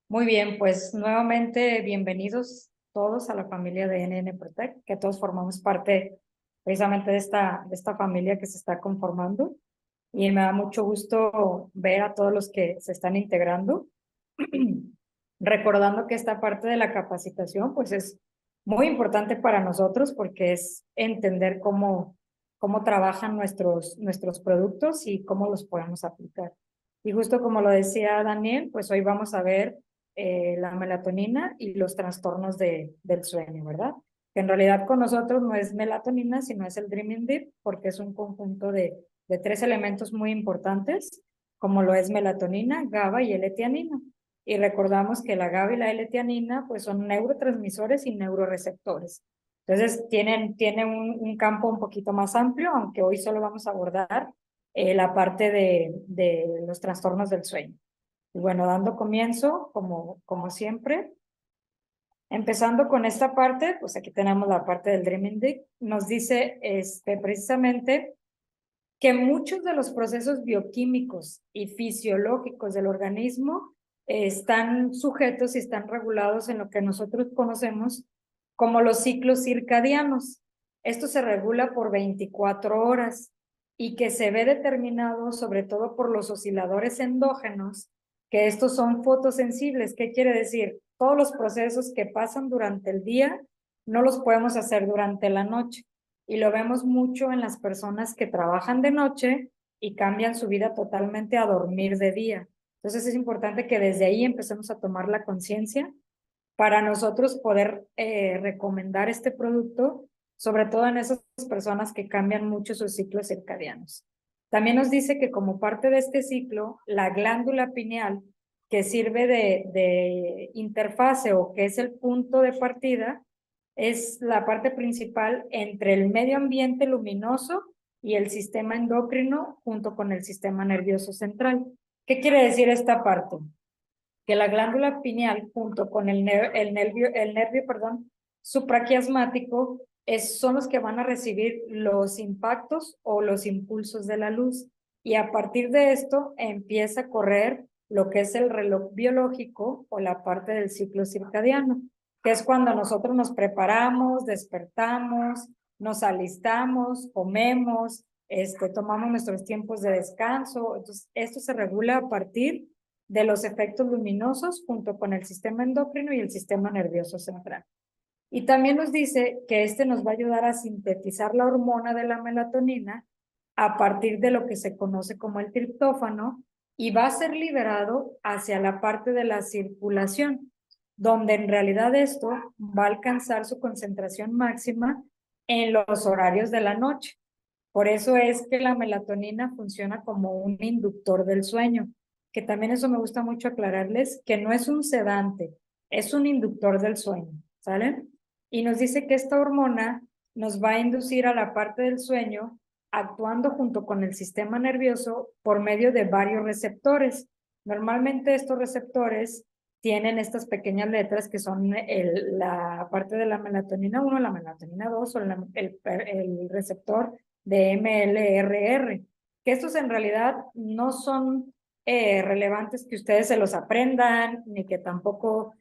Muy bien, pues nuevamente bienvenidos todos a la familia de NN Protect, que todos formamos parte precisamente de esta familia que se está conformando. Y me da mucho gusto ver a todos los que se están integrando, recordando que esta parte de la capacitación pues es muy importante para nosotros porque es entender cómo trabajan nuestros productos y cómo los podemos aplicar. Y justo como lo decía Daniel, pues hoy vamos a ver la melatonina y los trastornos del sueño, ¿verdad? Que en realidad con nosotros no es melatonina, sino es el Dreaming Deep, porque es un conjunto de tres elementos muy importantes, como lo es melatonina, GABA y L-tianina. Y recordamos que la GABA y la L-tianina pues son neurotransmisores y neuroreceptores. Entonces tienen un campo un poquito más amplio, aunque hoy solo vamos a abordar la parte de los trastornos del sueño. Y bueno, dando comienzo, como siempre, empezando con esta parte, pues aquí tenemos la parte del Dreaming Deep, nos dice precisamente que muchos de los procesos bioquímicos y fisiológicos del organismo están sujetos y están regulados en lo que nosotros conocemos como los ciclos circadianos. Esto se regula por 24 horas y que se ve determinado sobre todo por los osciladores endógenos, que estos son fotosensibles. ¿Qué quiere decir? Todos los procesos que pasan durante el día no los podemos hacer durante la noche. Y lo vemos mucho en las personas que trabajan de noche y cambian su vida totalmente a dormir de día. Entonces es importante que desde ahí empecemos a tomar la conciencia para nosotros poder recomendar este producto, sobre todo en esas personas que cambian mucho sus ciclos circadianos. También nos dice que como parte de este ciclo, la glándula pineal, que sirve de interfase o que es el punto de partida, es la parte principal entre el medio ambiente luminoso y el sistema endocrino junto con el sistema nervioso central. ¿Qué quiere decir esta parte? Que la glándula pineal junto con el nervio supraquiasmático son los que van a recibir los impactos o los impulsos de la luz. Y a partir de esto empieza a correr lo que es el reloj biológico o la parte del ciclo circadiano, que es cuando nosotros nos preparamos, despertamos, nos alistamos, comemos, tomamos nuestros tiempos de descanso. Entonces, esto se regula a partir de los efectos luminosos junto con el sistema endocrino y el sistema nervioso central. Y también nos dice que nos va a ayudar a sintetizar la hormona de la melatonina a partir de lo que se conoce como el triptófano y va a ser liberado hacia la parte de la circulación, donde en realidad esto va a alcanzar su concentración máxima en los horarios de la noche. Por eso es que la melatonina funciona como un inductor del sueño, que también eso me gusta mucho aclararles, que no es un sedante, es un inductor del sueño, ¿sale? Y nos dice que esta hormona nos va a inducir a la parte del sueño actuando junto con el sistema nervioso por medio de varios receptores. Normalmente estos receptores tienen estas pequeñas letras que son la parte de la melatonina 1, la melatonina 2 o el receptor de MLRR, que estos en realidad no son relevantes que ustedes se los aprendan, ni que tampoco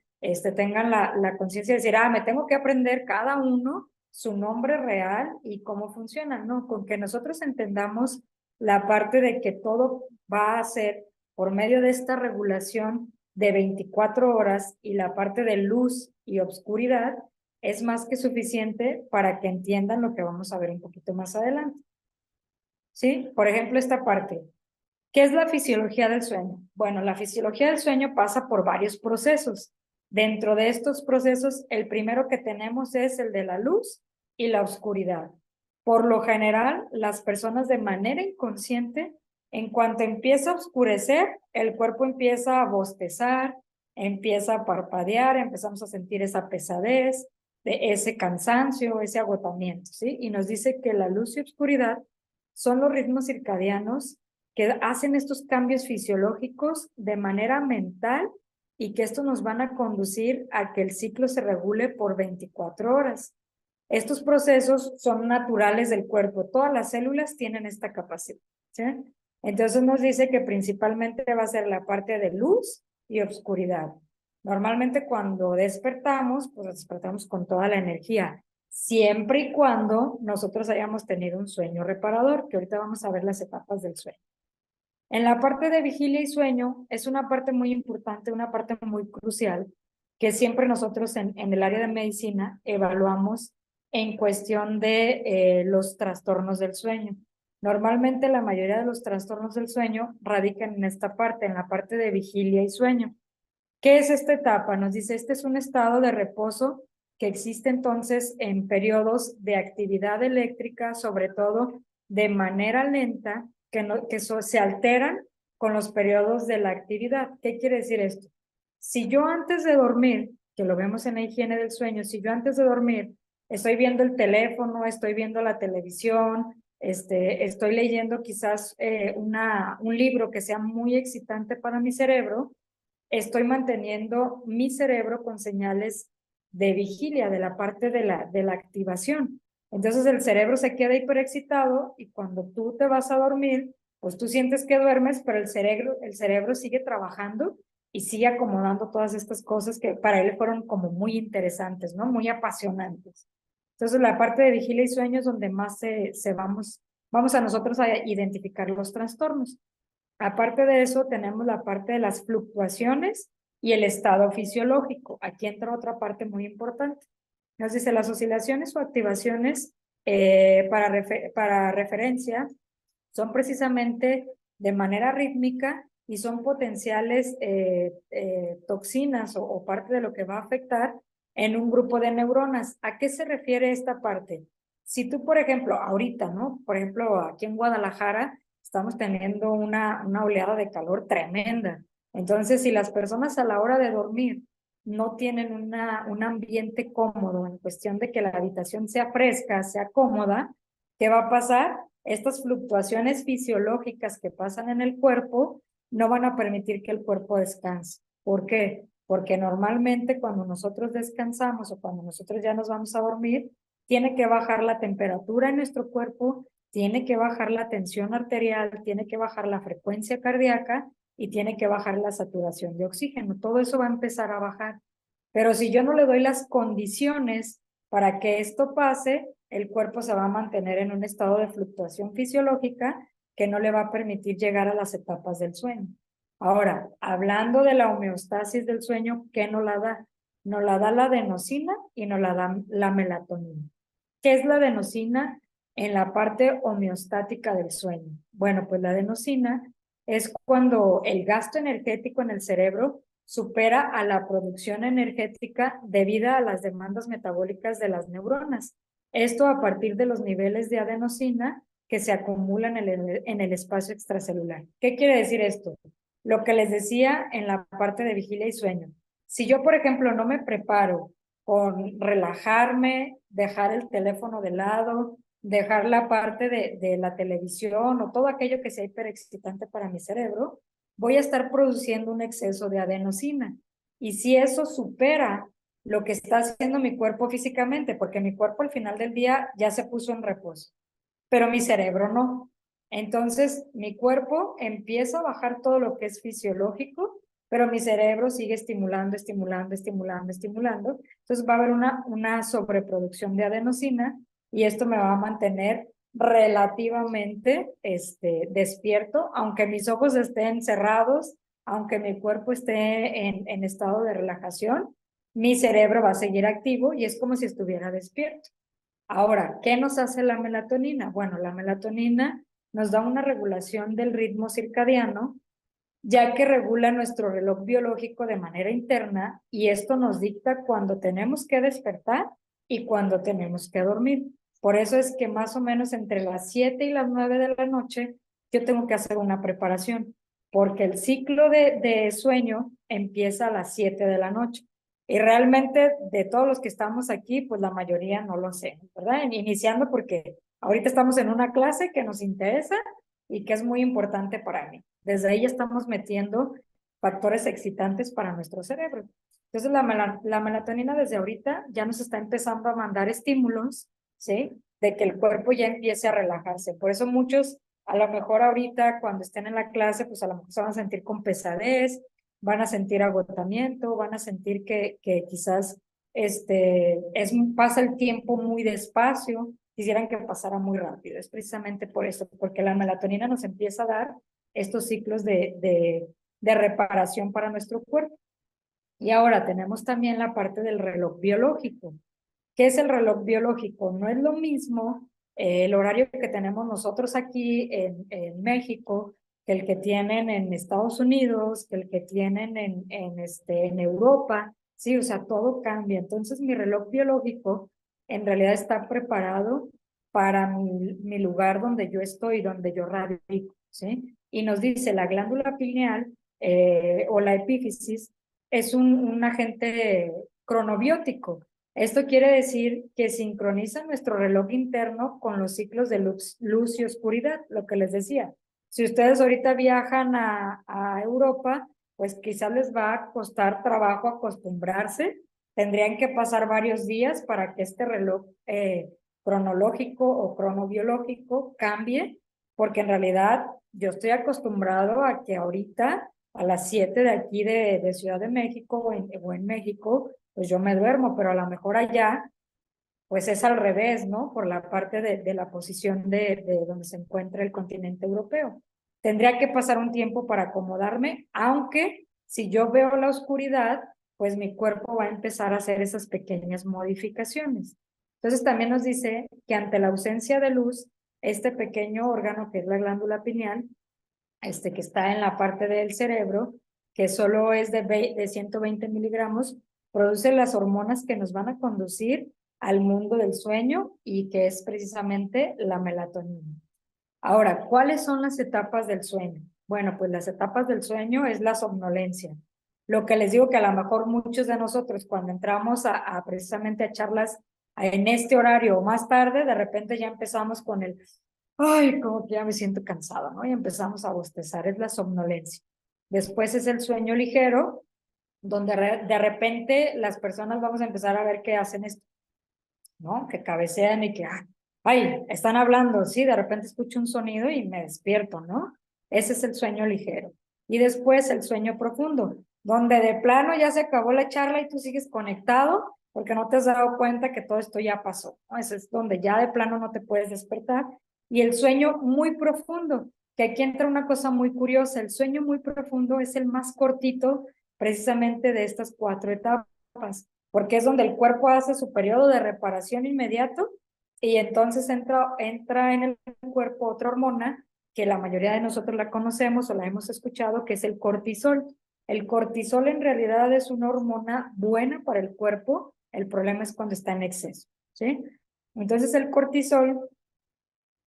tengan la conciencia de decir, me tengo que aprender cada uno su nombre real y cómo funciona, ¿no? Con que nosotros entendamos la parte de que todo va a ser por medio de esta regulación de 24 horas y la parte de luz y obscuridad, es más que suficiente para que entiendan lo que vamos a ver un poquito más adelante. ¿Sí? Por ejemplo, esta parte. ¿Qué es la fisiología del sueño? Bueno, la fisiología del sueño pasa por varios procesos. Dentro de estos procesos, el primero que tenemos es el de la luz y la oscuridad. Por lo general, las personas de manera inconsciente, en cuanto empieza a oscurecer, el cuerpo empieza a bostezar, empieza a parpadear, empezamos a sentir esa pesadez, de ese cansancio, ese agotamiento, ¿sí? Y nos dice que la luz y oscuridad son los ritmos circadianos que hacen estos cambios fisiológicos de manera mental y que estos nos van a conducir a que el ciclo se regule por 24 horas. Estos procesos son naturales del cuerpo, todas las células tienen esta capacidad, ¿sí? Entonces nos dice que principalmente va a ser la parte de luz y oscuridad. Normalmente cuando despertamos, pues despertamos con toda la energía, siempre y cuando nosotros hayamos tenido un sueño reparador, que ahorita vamos a ver las etapas del sueño. En la parte de vigilia y sueño es una parte muy importante, una parte muy crucial, que siempre nosotros en el área de medicina evaluamos en cuestión de los trastornos del sueño. Normalmente la mayoría de los trastornos del sueño radican en esta parte, en la parte de vigilia y sueño. ¿Qué es esta etapa? Nos dice, este es un estado de reposo que existe entonces en periodos de actividad eléctrica, sobre todo de manera lenta, se alteran con los periodos de la actividad. ¿Qué quiere decir esto? Si yo antes de dormir, que lo vemos en la higiene del sueño, si yo antes de dormir estoy viendo el teléfono, estoy viendo la televisión, estoy leyendo quizás un libro que sea muy excitante para mi cerebro, estoy manteniendo mi cerebro con señales de vigilia, de la parte de la activación. Entonces el cerebro se queda hiperexcitado y cuando tú te vas a dormir, pues tú sientes que duermes, pero el cerebro sigue trabajando y sigue acomodando todas estas cosas que para él fueron como muy interesantes, ¿no? Muy apasionantes. Entonces la parte de vigilia y sueño es donde más vamos a nosotros a identificar los trastornos. Aparte de eso, tenemos la parte de las fluctuaciones y el estado fisiológico. Aquí entra otra parte muy importante. Nos dice, las oscilaciones o activaciones para referencia son precisamente de manera rítmica y son potenciales toxinas o parte de lo que va a afectar en un grupo de neuronas. ¿A qué se refiere esta parte? Si tú, por ejemplo, ahorita, ¿no? Por ejemplo, aquí en Guadalajara estamos teniendo una oleada de calor tremenda. Entonces, si las personas a la hora de dormir no tienen un ambiente cómodo en cuestión de que la habitación sea fresca, sea cómoda, ¿qué va a pasar? Estas fluctuaciones fisiológicas que pasan en el cuerpo no van a permitir que el cuerpo descanse. ¿Por qué? Porque normalmente cuando nosotros descansamos o cuando nosotros ya nos vamos a dormir, tiene que bajar la temperatura en nuestro cuerpo, tiene que bajar la tensión arterial, tiene que bajar la frecuencia cardíaca y tiene que bajar la saturación de oxígeno. Todo eso va a empezar a bajar. Pero si yo no le doy las condiciones para que esto pase, el cuerpo se va a mantener en un estado de fluctuación fisiológica que no le va a permitir llegar a las etapas del sueño. Ahora, hablando de la homeostasis del sueño, ¿qué nos la da? Nos la da la adenosina y nos la da la melatonina. ¿Qué es la adenosina en la parte homeostática del sueño? Bueno, pues la adenosina es cuando el gasto energético en el cerebro supera a la producción energética debido a las demandas metabólicas de las neuronas. Esto a partir de los niveles de adenosina que se acumulan en el espacio extracelular. ¿Qué quiere decir esto? Lo que les decía en la parte de vigilia y sueño. Si yo, por ejemplo, no me preparo con relajarme, dejar el teléfono de lado, dejar la parte de la televisión o todo aquello que sea hiperexcitante para mi cerebro, voy a estar produciendo un exceso de adenosina. Y si eso supera lo que está haciendo mi cuerpo físicamente, porque mi cuerpo al final del día ya se puso en reposo, pero mi cerebro no. Entonces, mi cuerpo empieza a bajar todo lo que es fisiológico, pero mi cerebro sigue estimulando, estimulando, estimulando, estimulando. Entonces, va a haber una sobreproducción de adenosina y esto me va a mantener relativamente despierto, aunque mis ojos estén cerrados, aunque mi cuerpo esté en estado de relajación, mi cerebro va a seguir activo y es como si estuviera despierto. Ahora, ¿qué nos hace la melatonina? Bueno, la melatonina nos da una regulación del ritmo circadiano, ya que regula nuestro reloj biológico de manera interna y esto nos dicta cuándo tenemos que despertar y cuándo tenemos que dormir. Por eso es que más o menos entre las 7 y las 9 de la noche yo tengo que hacer una preparación, porque el ciclo de sueño empieza a las 7 de la noche. Y realmente de todos los que estamos aquí, pues la mayoría no lo hacemos, ¿verdad? Iniciando porque ahorita estamos en una clase que nos interesa y que es muy importante para mí. Desde ahí ya estamos metiendo factores excitantes para nuestro cerebro. Entonces la melatonina desde ahorita ya nos está empezando a mandar estímulos, ¿sí? De que el cuerpo ya empiece a relajarse. Por eso muchos, a lo mejor ahorita cuando estén en la clase, pues a lo mejor se van a sentir con pesadez, van a sentir agotamiento, van a sentir que quizás pasa el tiempo muy despacio, quisieran que pasara muy rápido. Es precisamente por eso, porque la melatonina nos empieza a dar estos ciclos de reparación para nuestro cuerpo. Y ahora tenemos también la parte del reloj biológico. ¿Qué es el reloj biológico? No es lo mismo el horario que tenemos nosotros aquí en México que el que tienen en Estados Unidos, que el que tienen en Europa. Sí, o sea, todo cambia. Entonces, mi reloj biológico en realidad está preparado para mi lugar donde yo estoy, donde yo radico, ¿sí? Y nos dice la glándula pineal o la epífisis es un agente cronobiótico. Esto quiere decir que sincroniza nuestro reloj interno con los ciclos de luz y oscuridad, lo que les decía. Si ustedes ahorita viajan a Europa, pues quizás les va a costar trabajo acostumbrarse. Tendrían que pasar varios días para que este reloj cronológico o cronobiológico cambie, porque en realidad yo estoy acostumbrado a que ahorita a las 7 de aquí de Ciudad de México o en México, pues yo me duermo, pero a lo mejor allá, pues es al revés, ¿no? Por la parte de la posición de donde se encuentra el continente europeo. Tendría que pasar un tiempo para acomodarme, aunque si yo veo la oscuridad, pues mi cuerpo va a empezar a hacer esas pequeñas modificaciones. Entonces también nos dice que ante la ausencia de luz, este pequeño órgano que es la glándula pineal, que está en la parte del cerebro, que solo es de 120 miligramos, produce las hormonas que nos van a conducir al mundo del sueño y que es precisamente la melatonina. Ahora, ¿cuáles son las etapas del sueño? Bueno, pues las etapas del sueño es la somnolencia. Lo que les digo que a lo mejor muchos de nosotros cuando entramos precisamente a charlas en este horario o más tarde, de repente ya empezamos con ay, como que ya me siento cansada, ¿no? Y empezamos a bostezar, es la somnolencia. Después es el sueño ligero, donde de repente las personas vamos a empezar a ver que hacen esto, ¿no? Que cabecean y que, ay, están hablando, sí, de repente escucho un sonido y me despierto, ¿no? Ese es el sueño ligero. Y después el sueño profundo, donde de plano ya se acabó la charla y tú sigues conectado porque no te has dado cuenta que todo esto ya pasó, ¿no? Ese es donde ya de plano no te puedes despertar. Y el sueño muy profundo, que aquí entra una cosa muy curiosa, el sueño muy profundo es el más cortito precisamente de estas 4 etapas, porque es donde el cuerpo hace su periodo de reparación inmediato y entonces entra en el cuerpo otra hormona que la mayoría de nosotros la conocemos o la hemos escuchado, que es el cortisol. El cortisol en realidad es una hormona buena para el cuerpo, el problema es cuando está en exceso, ¿sí? Entonces el cortisol,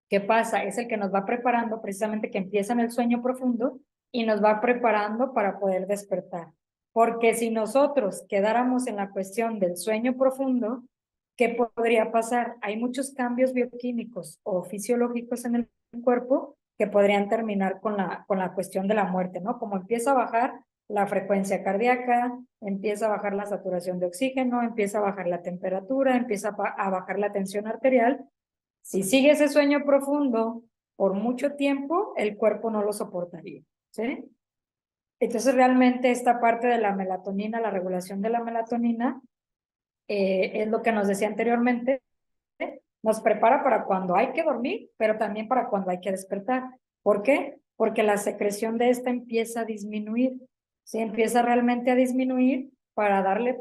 ¿qué pasa? Es el que nos va preparando precisamente que empieza en el sueño profundo y nos va preparando para poder despertar. Porque si nosotros quedáramos en la cuestión del sueño profundo, ¿qué podría pasar? Hay muchos cambios bioquímicos o fisiológicos en el cuerpo que podrían terminar con la cuestión de la muerte, ¿no? Como empieza a bajar la frecuencia cardíaca, empieza a bajar la saturación de oxígeno, empieza a bajar la temperatura, empieza a bajar la tensión arterial. Si sigue ese sueño profundo por mucho tiempo, el cuerpo no lo soportaría, ¿sí? Entonces realmente esta parte de la melatonina, la regulación de la melatonina, es lo que nos decía anteriormente, nos prepara para cuando hay que dormir, pero también para cuando hay que despertar. ¿Por qué? Porque la secreción de esta empieza a disminuir, ¿sí? Empieza realmente a disminuir para darle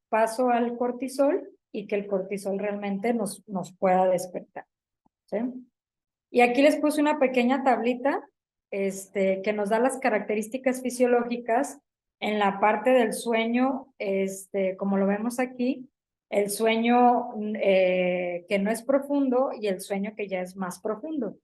paso al cortisol y que el cortisol realmente nos pueda despertar, ¿sí? Y aquí les puse una pequeña tablita que nos da las características fisiológicas en la parte del sueño, como lo vemos aquí, el sueño que no es profundo y el sueño que ya es más profundo,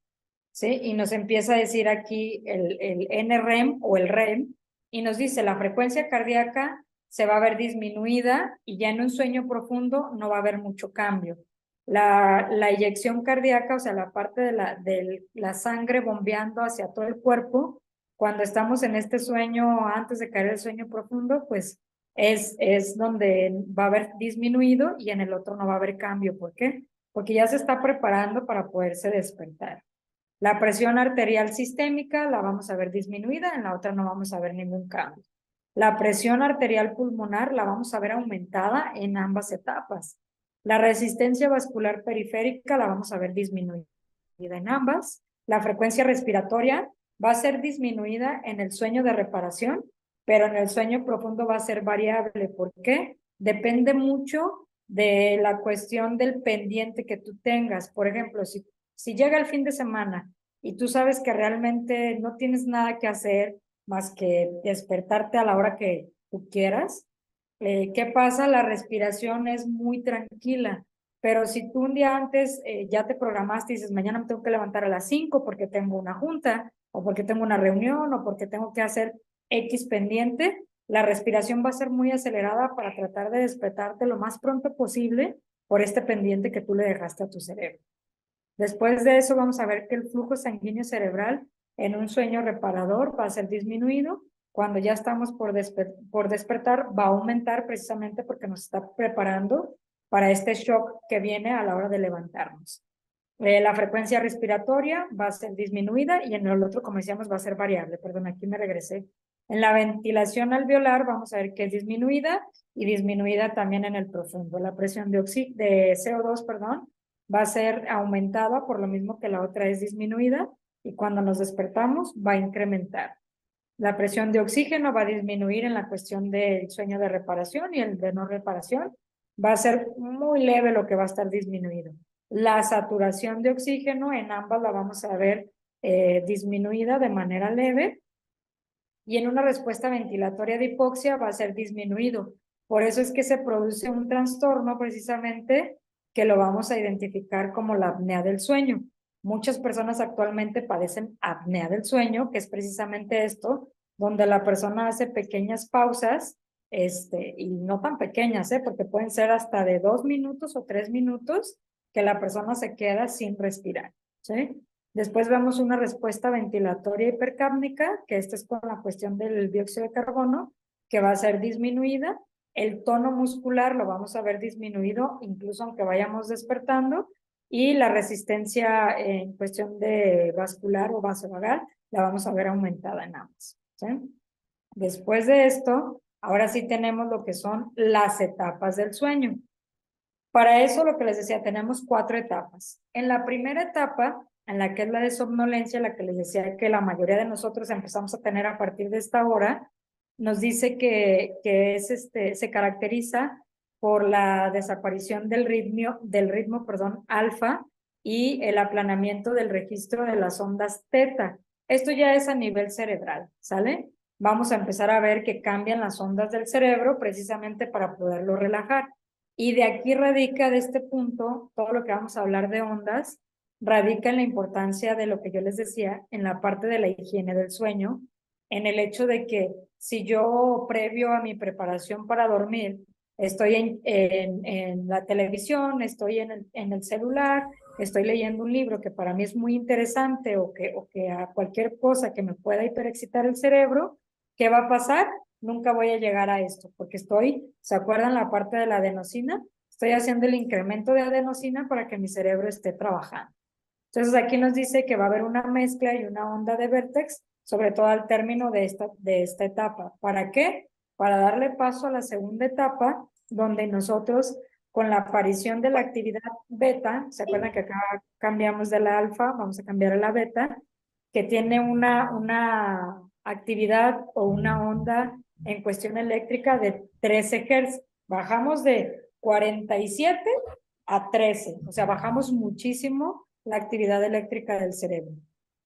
¿sí? Y nos empieza a decir aquí el NREM o el REM, y nos dice la frecuencia cardíaca se va a ver disminuida y ya en un sueño profundo no va a haber mucho cambio. La eyección cardíaca, o sea, la parte de la sangre bombeando hacia todo el cuerpo, cuando estamos en este sueño, antes de caer el sueño profundo, pues es donde va a haber disminuido y en el otro no va a haber cambio. ¿Por qué? Porque ya se está preparando para poderse despertar. La presión arterial sistémica la vamos a ver disminuida, en la otra no vamos a ver ningún cambio. La presión arterial pulmonar la vamos a ver aumentada en ambas etapas. La resistencia vascular periférica la vamos a ver disminuida en ambas. La frecuencia respiratoria va a ser disminuida en el sueño de reparación, pero en el sueño profundo va a ser variable. ¿Por qué? Depende mucho de la cuestión del pendiente que tú tengas. Por ejemplo, si llega el fin de semana y tú sabes que realmente no tienes nada que hacer más que despertarte a la hora que tú quieras, ¿qué pasa? La respiración es muy tranquila, pero si tú un día antes ya te programaste y dices, mañana me tengo que levantar a las 5 porque tengo una junta, o porque tengo una reunión, o porque tengo que hacer X pendiente, la respiración va a ser muy acelerada para tratar de despertarte lo más pronto posible por este pendiente que tú le dejaste a tu cerebro. Después de eso vamos a ver que el flujo sanguíneo cerebral en un sueño reparador va a ser disminuido. Cuando ya estamos por despertar, va a aumentar precisamente porque nos está preparando para este shock que viene a la hora de levantarnos. La frecuencia respiratoria va a ser disminuida y en el otro, como decíamos, va a ser variable. Perdón, aquí me regresé. En la ventilación alveolar vamos a ver que es disminuida y disminuida también en el profundo. La presión de CO2, perdón, va a ser aumentada por lo mismo que la otra es disminuida y cuando nos despertamos va a incrementar. La presión de oxígeno va a disminuir en la cuestión del sueño de reparación y el de no reparación. Va a ser muy leve lo que va a estar disminuido. La saturación de oxígeno en ambas la vamos a ver disminuida de manera leve y en una respuesta ventilatoria de hipoxia va a ser disminuido. Por eso es que se produce un trastorno precisamente que lo vamos a identificar como la apnea del sueño. Muchas personas actualmente padecen apnea del sueño, que es precisamente esto, donde la persona hace pequeñas pausas, y no tan pequeñas, porque pueden ser hasta de 2 minutos o 3 minutos que la persona se queda sin respirar, ¿sí? Después vemos una respuesta ventilatoria hipercápnica, que esta es con la cuestión del dióxido de carbono, que va a ser disminuida. El tono muscular lo vamos a ver disminuido, incluso aunque vayamos despertando. Y la resistencia en cuestión de vascular o vasovagal la vamos a ver aumentada en ambas, ¿sí? Después de esto, ahora sí tenemos lo que son las etapas del sueño. Para eso, lo que les decía, tenemos 4 etapas. En la primera etapa, en la que es la de somnolencia, la que les decía que la mayoría de nosotros empezamos a tener a partir de esta hora, nos dice que se caracteriza por la desaparición del ritmo, alfa y el aplanamiento del registro de las ondas teta. Esto ya es a nivel cerebral, ¿sale? Vamos a empezar a ver que cambian las ondas del cerebro precisamente para poderlo relajar. Y de aquí radica, de este punto, todo lo que vamos a hablar de ondas, radica en la importancia de lo que yo les decía, en la parte de la higiene del sueño, en el hecho de que si yo, previo a mi preparación para dormir, estoy en la televisión, estoy en el celular, estoy leyendo un libro que para mí es muy interesante o que a cualquier cosa que me pueda hiperexcitar el cerebro, ¿qué va a pasar? Nunca voy a llegar a esto, porque ¿se acuerdan la parte de la adenosina? Estoy haciendo el incremento de adenosina para que mi cerebro esté trabajando. Entonces aquí nos dice que va a haber una mezcla y una onda de vértex, sobre todo al término de esta etapa. ¿Para qué? Para darle paso a la segunda etapa, donde nosotros, con la aparición de la actividad beta, ¿se acuerdan que acá cambiamos de la alfa? Vamos a cambiar a la beta, que tiene una actividad o una onda en cuestión eléctrica de 13 Hz. Bajamos de 47 a 13, o sea, bajamos muchísimo la actividad eléctrica del cerebro.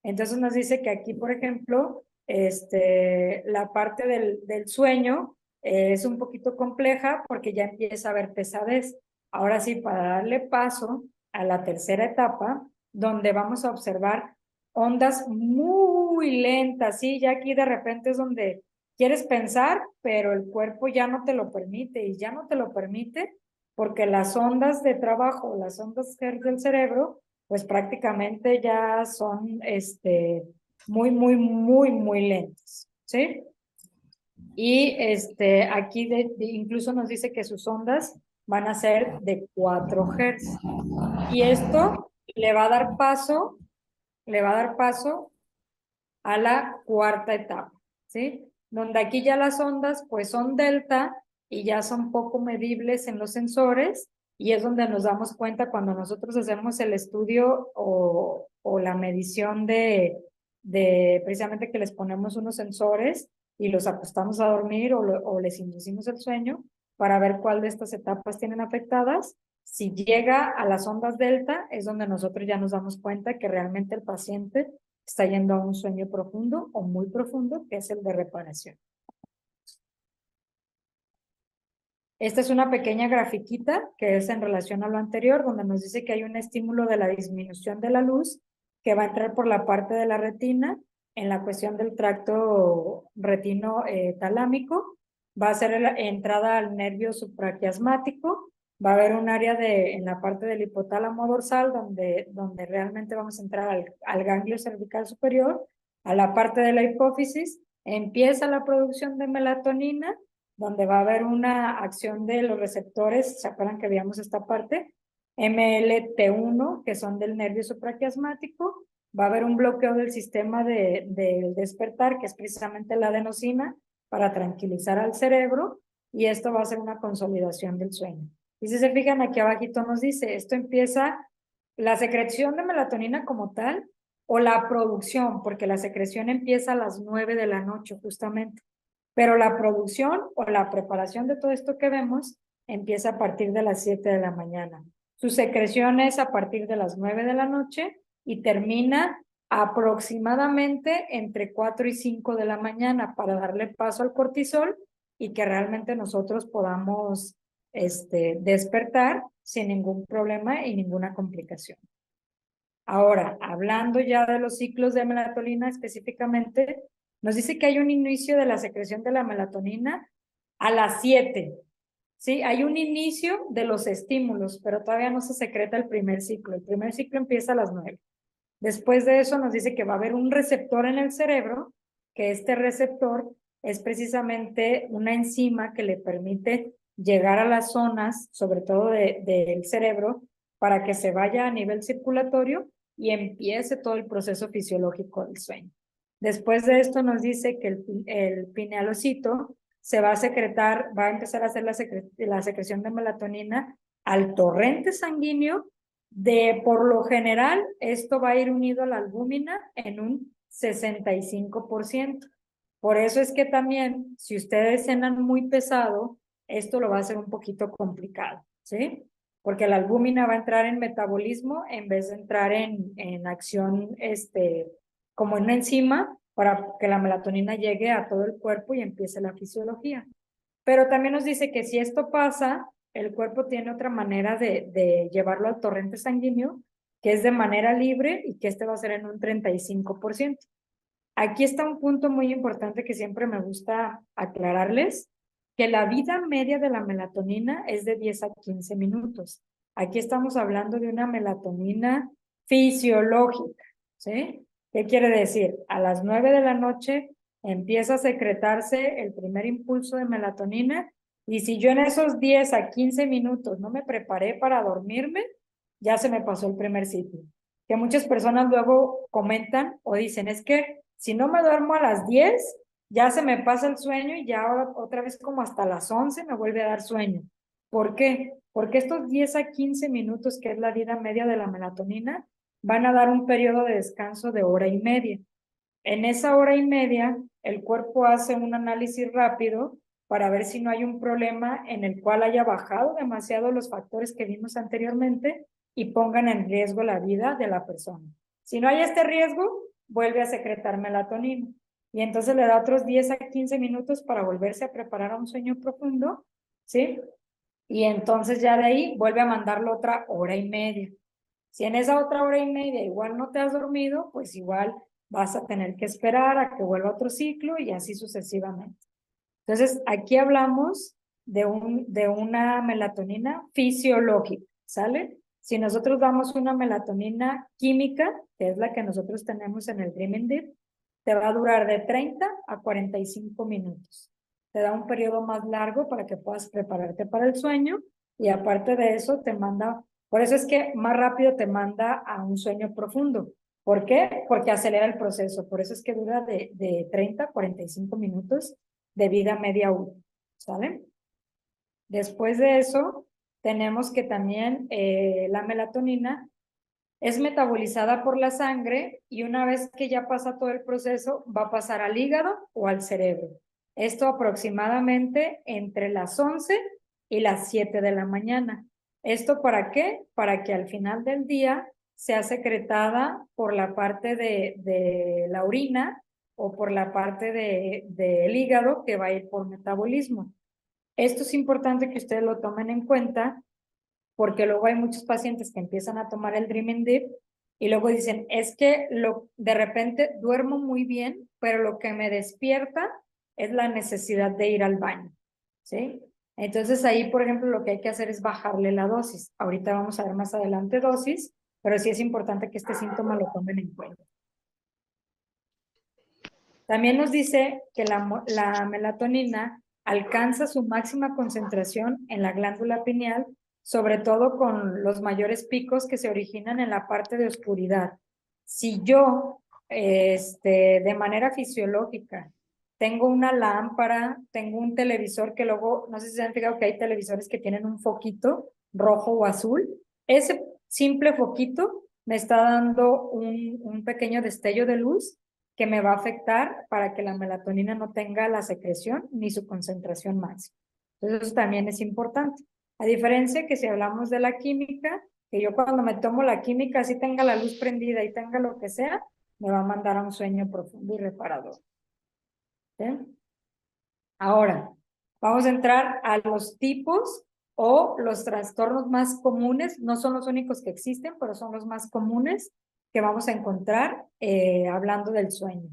Entonces nos dice que aquí, por ejemplo, la parte del sueño es un poquito compleja porque ya empieza a haber pesadez. Ahora sí, para darle paso a la tercera etapa, donde vamos a observar ondas muy lentas, ¿sí? Ya aquí de repente es donde quieres pensar, pero el cuerpo ya no te lo permite y ya no te lo permite porque las ondas de trabajo, las ondas Hertz del cerebro, pues prácticamente ya son muy lentas, ¿sí? Y aquí incluso nos dice que sus ondas van a ser de 4 Hz. Y esto le va a dar paso a la cuarta etapa, ¿sí? donde aquí ya las ondas pues son delta y ya son poco medibles en los sensores y es donde nos damos cuenta cuando nosotros hacemos el estudio o la medición de precisamente que les ponemos unos sensores y los acostamos a dormir o les inducimos el sueño para ver cuál de estas etapas tienen afectadas. Si llega a las ondas delta, es donde nosotros ya nos damos cuenta que realmente el paciente está yendo a un sueño profundo o muy profundo, que es el de reparación. Esta es una pequeña grafiquita que es en relación a lo anterior, donde nos dice que hay un estímulo de la disminución de la luz que va a entrar por la parte de la retina en la cuestión del tracto retino talámico. Va a ser la entrada al nervio supraquiasmático. Va a haber un área en la parte del hipotálamo dorsal donde realmente vamos a entrar al ganglio cervical superior, a la parte de la hipófisis. Empieza la producción de melatonina, donde va a haber una acción de los receptores, ¿se acuerdan que veíamos esta parte? MLT1, que son del nervio supraquiasmático, va a haber un bloqueo del sistema del despertar, que es precisamente la adenosina, para tranquilizar al cerebro, y esto va a ser una consolidación del sueño. Y si se fijan aquí abajito nos dice, esto empieza la secreción de melatonina como tal, o la producción, porque la secreción empieza a las 9 de la noche justamente. Pero la producción o la preparación de todo esto que vemos empieza a partir de las 7 de la mañana. Su secreción es a partir de las 9 de la noche y termina aproximadamente entre 4 y 5 de la mañana para darle paso al cortisol y que realmente nosotros podamos despertar sin ningún problema y ninguna complicación. Ahora, hablando ya de los ciclos de melatonina específicamente, nos dice que hay un inicio de la secreción de la melatonina a las 7. ¿Sí? Hay un inicio de los estímulos, pero todavía no se secreta el primer ciclo. El primer ciclo empieza a las 9. Después de eso nos dice que va a haber un receptor en el cerebro, que este receptor es precisamente una enzima que le permite llegar a las zonas, sobre todo del cerebro, para que se vaya a nivel circulatorio y empiece todo el proceso fisiológico del sueño. Después de esto nos dice que el pinealocito se va a secretar, va a empezar a hacer la secreción de melatonina al torrente sanguíneo. Por lo general, esto va a ir unido a la albúmina en un 65%. Por eso es que también, si ustedes cenan muy pesado, esto lo va a hacer un poquito complicado, ¿sí? Porque la albúmina va a entrar en metabolismo en vez de entrar en acción, como en una enzima, para que la melatonina llegue a todo el cuerpo y empiece la fisiología. Pero también nos dice que si esto pasa, el cuerpo tiene otra manera de llevarlo al torrente sanguíneo, que es de manera libre y que este va a ser en un 35%. Aquí está un punto muy importante que siempre me gusta aclararles, que la vida media de la melatonina es de 10 a 15 minutos. Aquí estamos hablando de una melatonina fisiológica, ¿sí? ¿Qué quiere decir? A las 9 de la noche empieza a secretarse el primer impulso de melatonina y si yo en esos 10 a 15 minutos no me preparé para dormirme, ya se me pasó el primer ciclo. Que muchas personas luego comentan o dicen, es que si no me duermo a las 10, ya se me pasa el sueño y ya otra vez como hasta las 11 me vuelve a dar sueño. ¿Por qué? Porque estos 10 a 15 minutos, que es la vida media de la melatonina, van a dar un periodo de descanso de hora y media. En esa hora y media, el cuerpo hace un análisis rápido para ver si no hay un problema en el cual haya bajado demasiado los factores que vimos anteriormente y pongan en riesgo la vida de la persona. Si no hay este riesgo, vuelve a secretar melatonina. Y entonces le da otros 10 a 15 minutos para volverse a preparar a un sueño profundo, ¿sí? Y entonces ya de ahí vuelve a mandarlo otra hora y media. Si en esa otra hora y media igual no te has dormido, pues igual vas a tener que esperar a que vuelva otro ciclo y así sucesivamente. Entonces, aquí hablamos de una melatonina fisiológica, ¿sale? Si nosotros damos una melatonina química, que es la que nosotros tenemos en el Dreaming Deep, te va a durar de 30 a 45 minutos. Te da un periodo más largo para que puedas prepararte para el sueño y aparte de eso te manda, por eso es que más rápido te manda a un sueño profundo, ¿Por qué? Porque acelera el proceso. Por eso es que dura de 30 a 45 minutos de vida media útil. ¿Sale? Después de eso, tenemos que también la melatonina es metabolizada por la sangre y una vez que ya pasa todo el proceso, va a pasar al hígado o al cerebro. Esto aproximadamente entre las 11 y las 7 de la mañana. ¿Esto para qué? Para que al final del día sea secretada por la parte de la orina o por la parte del hígado que va a ir por metabolismo. Esto es importante que ustedes lo tomen en cuenta porque luego hay muchos pacientes que empiezan a tomar el Dreaming Deep y luego dicen, es que de repente duermo muy bien, pero lo que me despierta es la necesidad de ir al baño, ¿sí? Entonces ahí, por ejemplo, lo que hay que hacer es bajarle la dosis. Ahorita vamos a ver más adelante dosis, pero sí es importante que este síntoma lo tomen en cuenta. También nos dice que la melatonina alcanza su máxima concentración en la glándula pineal, sobre todo con los mayores picos que se originan en la parte de oscuridad. Si yo, de manera fisiológica, tengo una lámpara, tengo un televisor que luego, no sé si se han fijado que hay televisores que tienen un foquito rojo o azul, ese simple foquito me está dando un pequeño destello de luz que me va a afectar para que la melatonina no tenga la secreción ni su concentración máxima. Entonces, eso también es importante. A diferencia que si hablamos de la química, que yo cuando me tomo la química, así tenga la luz prendida y tenga lo que sea, me va a mandar a un sueño profundo y reparador. ¿Sí? Ahora, vamos a entrar a los tipos o los trastornos más comunes. No son los únicos que existen, pero son los más comunes que vamos a encontrar hablando del sueño.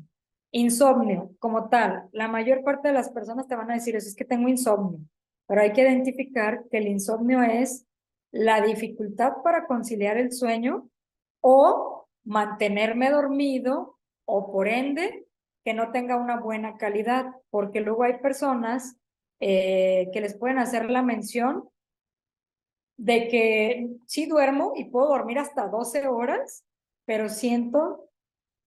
Insomnio, como tal, la mayor parte de las personas te van a decir, es que tengo insomnio, pero hay que identificar que el insomnio es la dificultad para conciliar el sueño o mantenerme dormido o por ende que no tenga una buena calidad, porque luego hay personas que les pueden hacer la mención de que sí duermo y puedo dormir hasta 12 horas, pero siento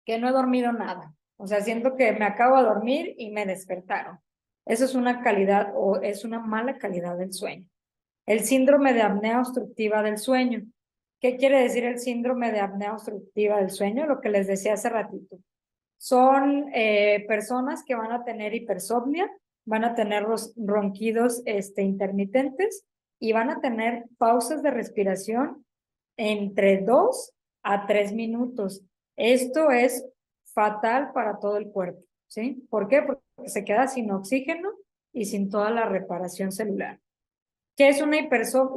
que no he dormido nada. O sea, siento que me acabo de dormir y me despertaron. Eso es una calidad o es una mala calidad del sueño. El síndrome de apnea obstructiva del sueño. ¿Qué quiere decir el síndrome de apnea obstructiva del sueño? Lo que les decía hace ratito. Son personas que van a tener hipersomnia, van a tener ronquidos intermitentes y van a tener pausas de respiración entre 2 a 3 minutos. Esto es fatal para todo el cuerpo, ¿sí? ¿Por qué? Porque se queda sin oxígeno y sin toda la reparación celular. ¿Qué es una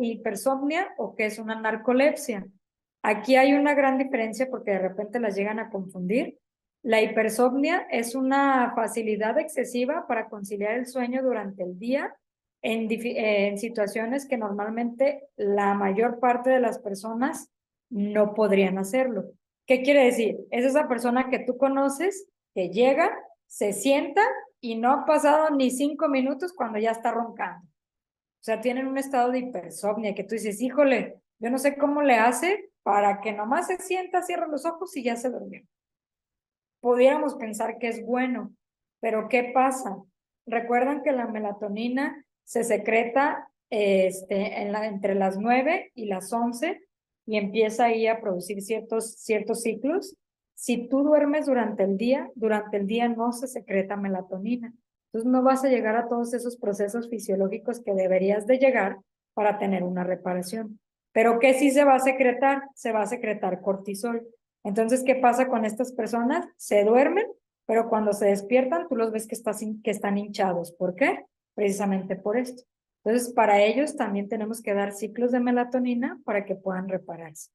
hipersomnia o qué es una narcolepsia? Aquí hay una gran diferencia porque de repente las llegan a confundir. La hipersomnia es una facilidad excesiva para conciliar el sueño durante el día en situaciones que normalmente la mayor parte de las personas no podrían hacerlo. ¿Qué quiere decir? Es esa persona que tú conoces que llega, se sienta y no ha pasado ni 5 minutos cuando ya está roncando. O sea, tienen un estado de hipersomnia que tú dices, híjole, yo no sé cómo le hace para que nomás se sienta, cierra los ojos y ya se durmió. Pudiéramos pensar que es bueno, pero ¿qué pasa? Recuerdan que la melatonina se secreta entre las 9 y las 11 y empieza ahí a producir ciertos ciclos. Si tú duermes durante el día no se secreta melatonina. Entonces no vas a llegar a todos esos procesos fisiológicos que deberías de llegar para tener una reparación. Pero ¿qué sí se va a secretar? Se va a secretar cortisol. Entonces, ¿qué pasa con estas personas? Se duermen, pero cuando se despiertan, tú los ves que están hinchados. ¿Por qué? Precisamente por esto. Entonces, para ellos también tenemos que dar ciclos de melatonina para que puedan repararse.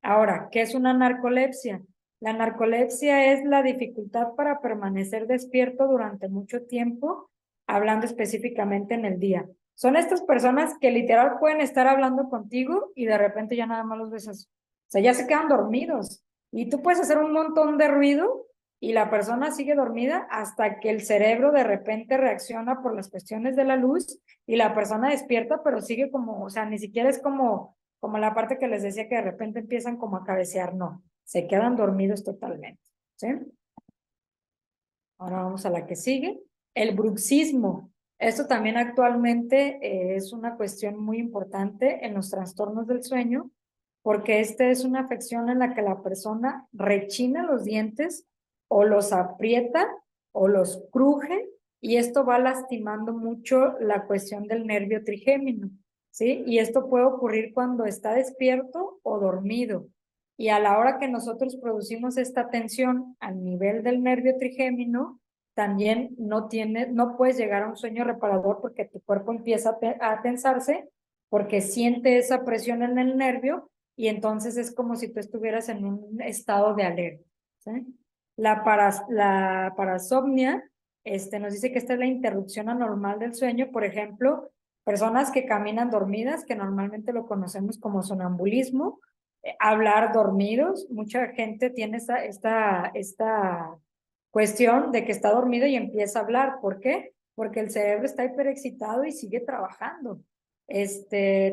Ahora, ¿qué es una narcolepsia? La narcolepsia es la dificultad para permanecer despierto durante mucho tiempo, hablando específicamente en el día. Son estas personas que literal pueden estar hablando contigo y de repente ya nada más los ves así. O sea, ya se quedan dormidos. Y tú puedes hacer un montón de ruido y la persona sigue dormida hasta que el cerebro de repente reacciona por las cuestiones de la luz y la persona despierta, pero sigue como, o sea, ni siquiera es como la parte que les decía que de repente empiezan como a cabecear, no. se quedan dormidos totalmente, ¿sí? Ahora vamos a la que sigue. El bruxismo. Esto también actualmente es una cuestión muy importante en los trastornos del sueño, porque esta es una afección en la que la persona rechina los dientes o los aprieta o los cruje, y esto va lastimando mucho la cuestión del nervio trigémino, ¿sí? Y esto puede ocurrir cuando está despierto o dormido. Y a la hora que nosotros producimos esta tensión al nivel del nervio trigémino, también no puedes llegar a un sueño reparador porque tu cuerpo empieza a tensarse porque siente esa presión en el nervio y entonces es como si tú estuvieras en un estado de alerta, ¿sí? La parasomnia nos dice que esta es la interrupción anormal del sueño. Por ejemplo, personas que caminan dormidas, que normalmente lo conocemos como sonambulismo, hablar dormidos. Mucha gente tiene esta cuestión de que está dormido y empieza a hablar. ¿Por qué? Porque el cerebro está hiperexcitado y sigue trabajando.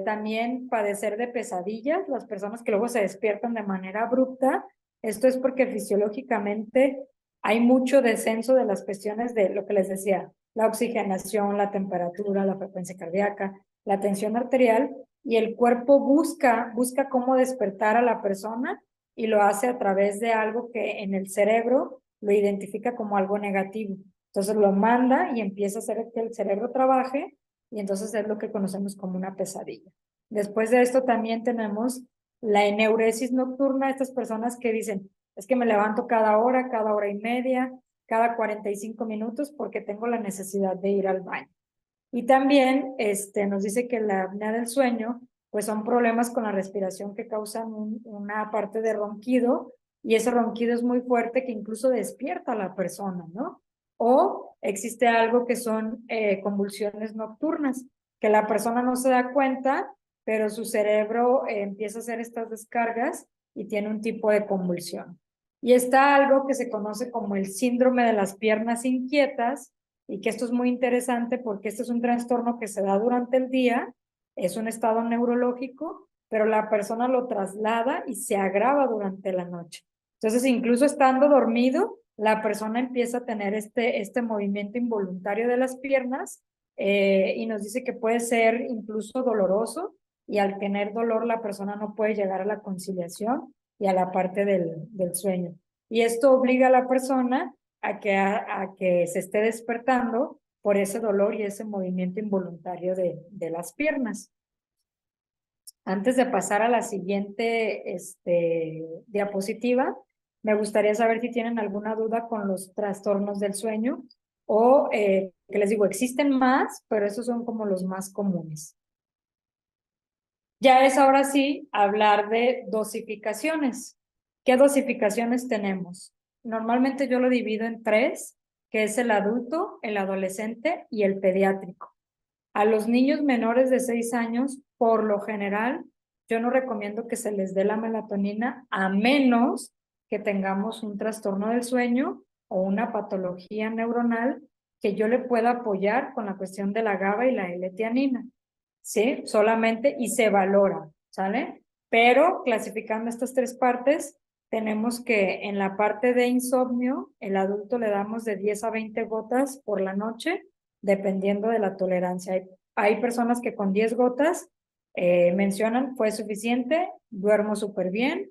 También padecer de pesadillas, las personas que luego se despiertan de manera abrupta, esto es porque fisiológicamente hay mucho descenso de las cuestiones de lo que les decía, la oxigenación, la temperatura, la frecuencia cardíaca, la tensión arterial, y el cuerpo busca cómo despertar a la persona y lo hace a través de algo que en el cerebro lo identifica como algo negativo. Entonces lo manda y empieza a hacer que el cerebro trabaje y entonces es lo que conocemos como una pesadilla. Después de esto también tenemos la eneuresis nocturna, estas personas que dicen, es que me levanto cada hora y media, cada 45 minutos porque tengo la necesidad de ir al baño. Y también nos dice que la apnea del sueño, pues son problemas con la respiración que causan una parte de ronquido, y ese ronquido es muy fuerte que incluso despierta a la persona, ¿no? O existe algo que son convulsiones nocturnas, que la persona no se da cuenta, pero su cerebro empieza a hacer estas descargas y tiene un tipo de convulsión. Y está algo que se conoce como el síndrome de las piernas inquietas, y que esto es muy interesante porque este es un trastorno que se da durante el día, es un estado neurológico, pero la persona lo traslada y se agrava durante la noche. Entonces, incluso estando dormido, la persona empieza a tener este movimiento involuntario de las piernas, y nos dice que puede ser incluso doloroso, y al tener dolor la persona no puede llegar a la conciliación y a la parte del sueño. Y esto obliga a la persona a que se esté despertando por ese dolor y ese movimiento involuntario de las piernas. Antes de pasar a la siguiente diapositiva, me gustaría saber si tienen alguna duda con los trastornos del sueño o, que les digo, existen más, pero esos son como los más comunes. Ya es ahora sí hablar de dosificaciones. ¿Qué dosificaciones tenemos? Normalmente yo lo divido en tres, que es el adulto, el adolescente y el pediátrico. A los niños menores de 6 años, por lo general, yo no recomiendo que se les dé la melatonina a menos que tengamos un trastorno del sueño o una patología neuronal que yo le pueda apoyar con la cuestión de la GABA y la L-tianina. ¿Sí? Solamente y se valora, ¿sale? Pero clasificando estas tres partes, tenemos que en la parte de insomnio, el adulto le damos de 10 a 20 gotas por la noche, dependiendo de la tolerancia. Hay personas que con 10 gotas mencionan, fue suficiente, duermo súper bien,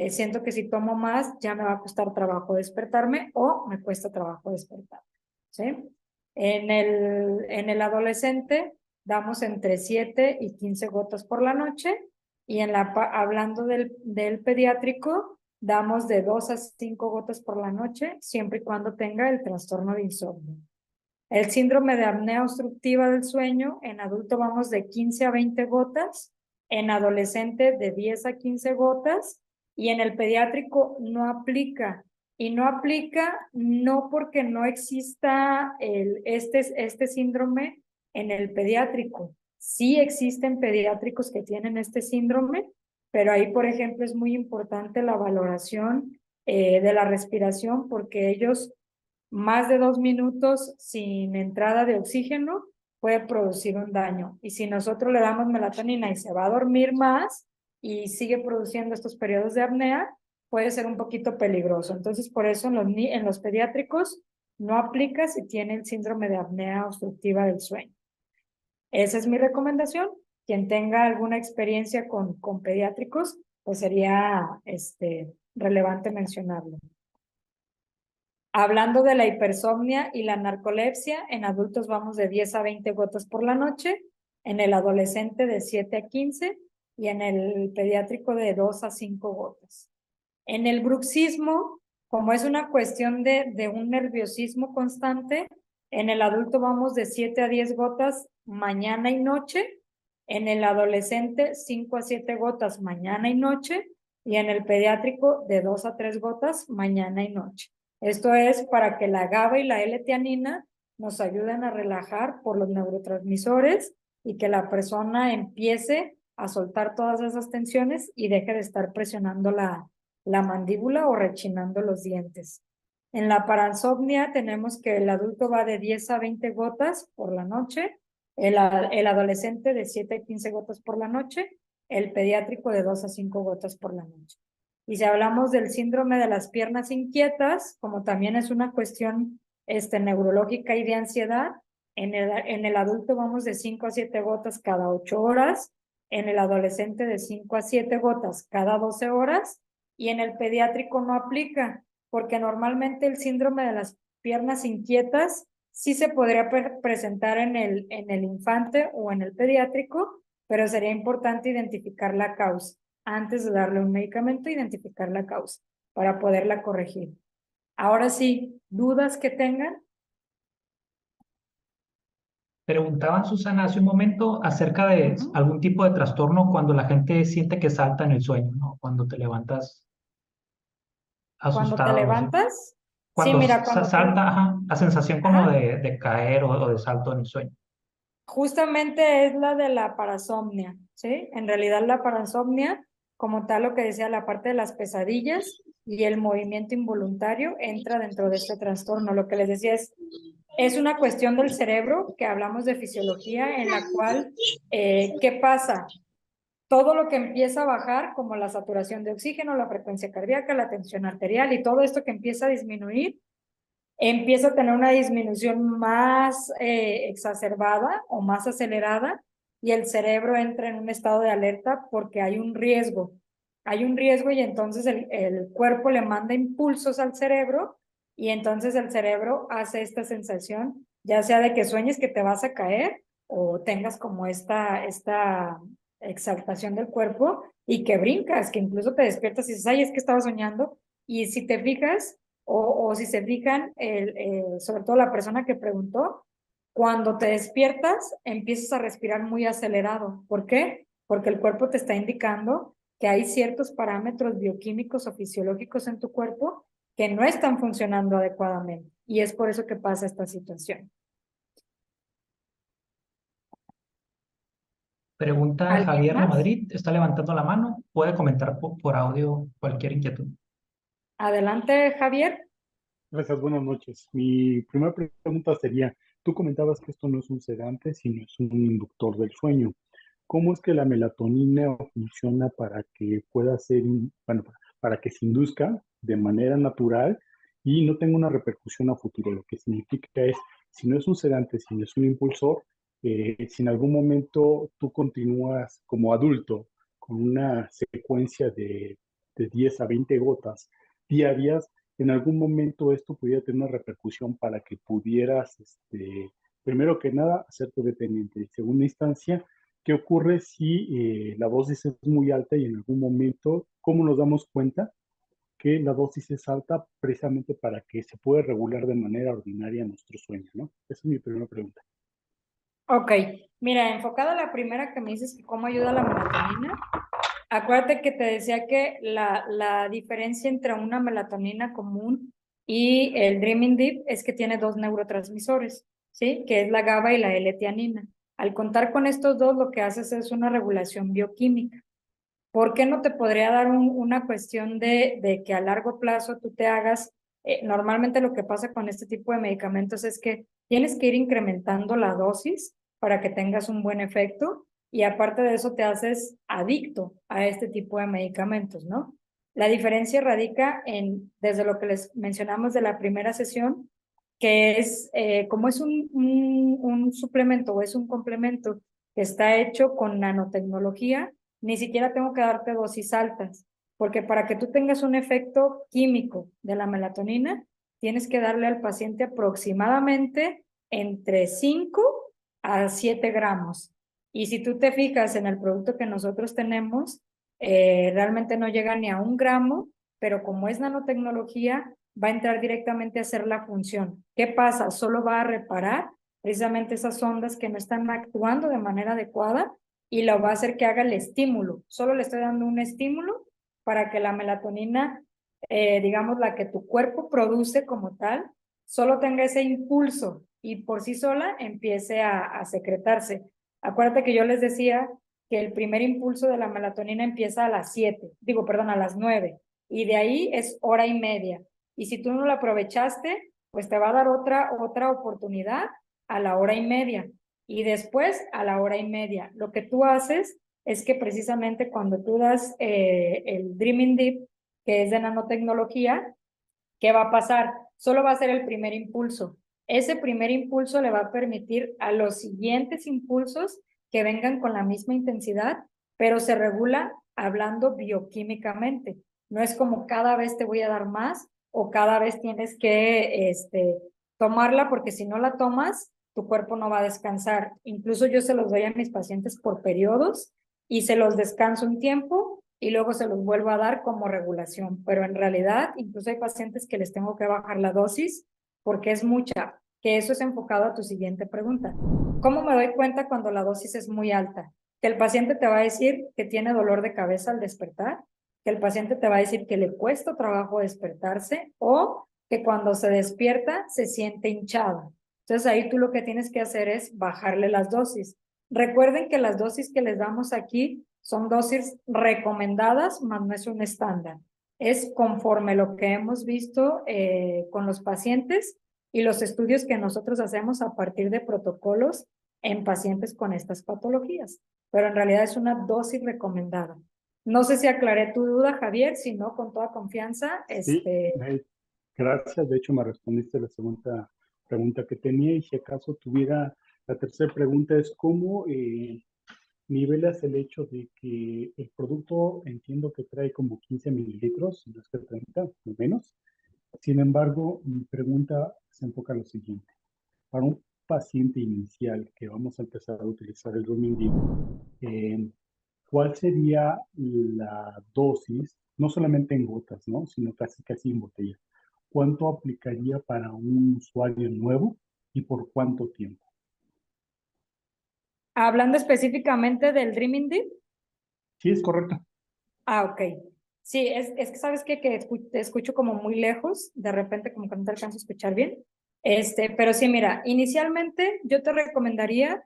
siento que si tomo más ya me va a costar trabajo despertarme o me cuesta trabajo despertarme, ¿sí? En el adolescente damos entre 7 y 15 gotas por la noche, y hablando del pediátrico, damos de 2 a 5 gotas por la noche, siempre y cuando tenga el trastorno de insomnio. El síndrome de apnea obstructiva del sueño, en adulto vamos de 15 a 20 gotas, en adolescente de 10 a 15 gotas, y en el pediátrico no aplica. Y no aplica no porque no exista este síndrome en el pediátrico. Sí existen pediátricos que tienen este síndrome, pero ahí, por ejemplo, es muy importante la valoración de la respiración, porque ellos más de 2 minutos sin entrada de oxígeno puede producir un daño. Y si nosotros le damos melatonina y se va a dormir más y sigue produciendo estos periodos de apnea, puede ser un poquito peligroso. Entonces, por eso en los pediátricos no aplica si tiene el síndrome de apnea obstructiva del sueño. Esa es mi recomendación. Quien tenga alguna experiencia con pediátricos, pues sería relevante mencionarlo. Hablando de la hipersomnia y la narcolepsia, en adultos vamos de 10 a 20 gotas por la noche, en el adolescente de 7 a 15 y en el pediátrico de 2 a 5 gotas. En el bruxismo, como es una cuestión de un nerviosismo constante, en el adulto vamos de 7 a 10 gotas mañana y noche, en el adolescente 5 a 7 gotas mañana y noche, y en el pediátrico de 2 a 3 gotas mañana y noche. Esto es para que la GABA y la L-teanina nos ayuden a relajar por los neurotransmisores y que la persona empiece a soltar todas esas tensiones y deje de estar presionando la mandíbula o rechinando los dientes. En la paransomnia tenemos que el adulto va de 10 a 20 gotas por la noche, el adolescente de 7 a 15 gotas por la noche, el pediátrico de 2 a 5 gotas por la noche. Y si hablamos del síndrome de las piernas inquietas, como también es una cuestión neurológica y de ansiedad, en el adulto vamos de 5 a 7 gotas cada 8 horas, en el adolescente de 5 a 7 gotas cada 12 horas, y en el pediátrico no aplica, porque normalmente el síndrome de las piernas inquietas sí se podría presentar en el infante o en el pediátrico, pero sería importante identificar la causa. Antes de darle un medicamento, identificar la causa para poderla corregir. Ahora sí, ¿dudas que tengan? Preguntaban, Susana, hace un momento acerca de algún tipo de trastorno cuando la gente siente que salta en el sueño, ¿no? Cuando te levantas Cuando te asustado, no sé. levantas, sí, Cuando mira, cuando te... salta, ajá, la sensación como Ajá, de caer o de salto en el sueño. justamente es la de la parasomnia, ¿sí? En realidad la parasomnia, como tal lo que decía, la parte de las pesadillas y el movimiento involuntario entra dentro de este trastorno. Lo que les decía es una cuestión del cerebro, que hablamos de fisiología, en la cual, ¿qué pasa? Todo lo que empieza a bajar, como la saturación de oxígeno, la frecuencia cardíaca, la tensión arterial y todo esto que empieza a disminuir, empieza a tener una disminución más exacerbada o más acelerada y el cerebro entra en un estado de alerta porque hay un riesgo. Hay un riesgo y entonces el cuerpo le manda impulsos al cerebro y entonces el cerebro hace esta sensación, ya sea de que sueñes que te vas a caer o tengas como esta exaltación del cuerpo y que brincas, que incluso te despiertas y dices, ay, es que estaba soñando. Y si te fijas, o si se fijan, sobre todo la persona que preguntó, cuando te despiertas, empiezas a respirar muy acelerado. ¿Por qué? Porque el cuerpo te está indicando que hay ciertos parámetros bioquímicos o fisiológicos en tu cuerpo que no están funcionando adecuadamente. Y es por eso que pasa esta situación. Pregunta ¿Alguien Javier de más? Madrid, está levantando la mano, puede comentar por audio cualquier inquietud. Adelante, Javier. Gracias, buenas noches. Mi primera pregunta sería, tú comentabas que esto no es un sedante, sino es un inductor del sueño. ¿Cómo es que la melatonina funciona para que pueda ser, bueno, para que se induzca de manera natural y no tenga una repercusión a futuro? Lo que significa es, si no es un sedante, si no es un impulsor, si en algún momento tú continúas como adulto con una secuencia de 10 a 20 gotas diarias, en algún momento esto pudiera tener una repercusión para que pudieras, primero que nada, hacerte dependiente. En segunda instancia, ¿qué ocurre si la dosis es muy alta y en algún momento, cómo nos damos cuenta que la dosis es alta precisamente para que se pueda regular de manera ordinaria nuestro sueño, ¿no? Esa es mi primera pregunta. Ok, mira, enfocada a la primera que me dices que cómo ayuda la melatonina. Acuérdate que te decía que la diferencia entre una melatonina común y el Dreaming Deep es que tiene dos neurotransmisores, ¿sí? Que es la GABA y la L-teanina. Al contar con estos dos, lo que haces es una regulación bioquímica. ¿Por qué no te podría dar una cuestión de que a largo plazo tú te hagas? Normalmente lo que pasa con este tipo de medicamentos es que tienes que ir incrementando la dosis para que tengas un buen efecto y aparte de eso te haces adicto a este tipo de medicamentos, ¿no? La diferencia radica desde lo que les mencionamos de la primera sesión, que es, como es un suplemento o es un complemento que está hecho con nanotecnología, ni siquiera tengo que darte dosis altas, porque para que tú tengas un efecto químico de la melatonina, tienes que darle al paciente aproximadamente entre 5 a 7 gramos. Y si tú te fijas en el producto que nosotros tenemos, realmente no llega ni a 1 gramo, pero como es nanotecnología, va a entrar directamente a hacer la función. ¿Qué pasa? Solo va a reparar precisamente esas ondas que no están actuando de manera adecuada y lo va a hacer que haga el estímulo. Solo le estoy dando un estímulo para que la melatonina, digamos, la que tu cuerpo produce como tal, solo tenga ese impulso y por sí sola empiece a secretarse. Acuérdate que yo les decía que el primer impulso de la melatonina empieza a las 7, digo, perdón, a las 9, y de ahí es hora y media. Y si tú no lo aprovechaste, pues te va a dar otra oportunidad a la hora y media y después a la hora y media. Lo que tú haces es que precisamente cuando tú das el Dreaming Deep, que es de nanotecnología, ¿qué va a pasar? Solo va a ser el primer impulso. Ese primer impulso le va a permitir a los siguientes impulsos que vengan con la misma intensidad, pero se regula hablando bioquímicamente. No es como cada vez te voy a dar más o cada vez tienes que tomarla porque si no la tomas, tu cuerpo no va a descansar. Incluso yo se los doy a mis pacientes por periodos y se los descanso un tiempo y luego se los vuelvo a dar como regulación. Pero en realidad, incluso hay pacientes que les tengo que bajar la dosis porque es mucha, que eso es enfocado a tu siguiente pregunta. ¿Cómo me doy cuenta cuando la dosis es muy alta? Que el paciente te va a decir que tiene dolor de cabeza al despertar, que el paciente te va a decir que le cuesta trabajo despertarse o que cuando se despierta se siente hinchado. Entonces ahí tú lo que tienes que hacer es bajarle las dosis. Recuerden que las dosis que les damos aquí son dosis recomendadas, más no es un estándar. Es conforme lo que hemos visto con los pacientes y los estudios que nosotros hacemos a partir de protocolos en pacientes con estas patologías. Pero en realidad es una dosis recomendada. No sé si aclaré tu duda, Javier, si no, con toda confianza. Sí, gracias. De hecho, me respondiste la segunda pregunta que tenía y si acaso tuviera la tercera pregunta es cómo nivelas el hecho de que el producto entiendo que trae como 15 mililitros, no es que 30, al menos. Sin embargo, mi pregunta se enfoca a lo siguiente. Para un paciente inicial que vamos a empezar a utilizar el Rooming Deep, ¿cuál sería la dosis, no solamente en gotas, ¿no? Sino casi en botella? ¿Cuánto aplicaría para un usuario nuevo y por cuánto tiempo? Hablando específicamente del Dreaming Deep. Sí, es correcto. Ah, ok. Sí, es que sabes qué? Que te escucho como muy lejos, de repente como que no te alcanzo a escuchar bien. Pero sí, mira, inicialmente yo te recomendaría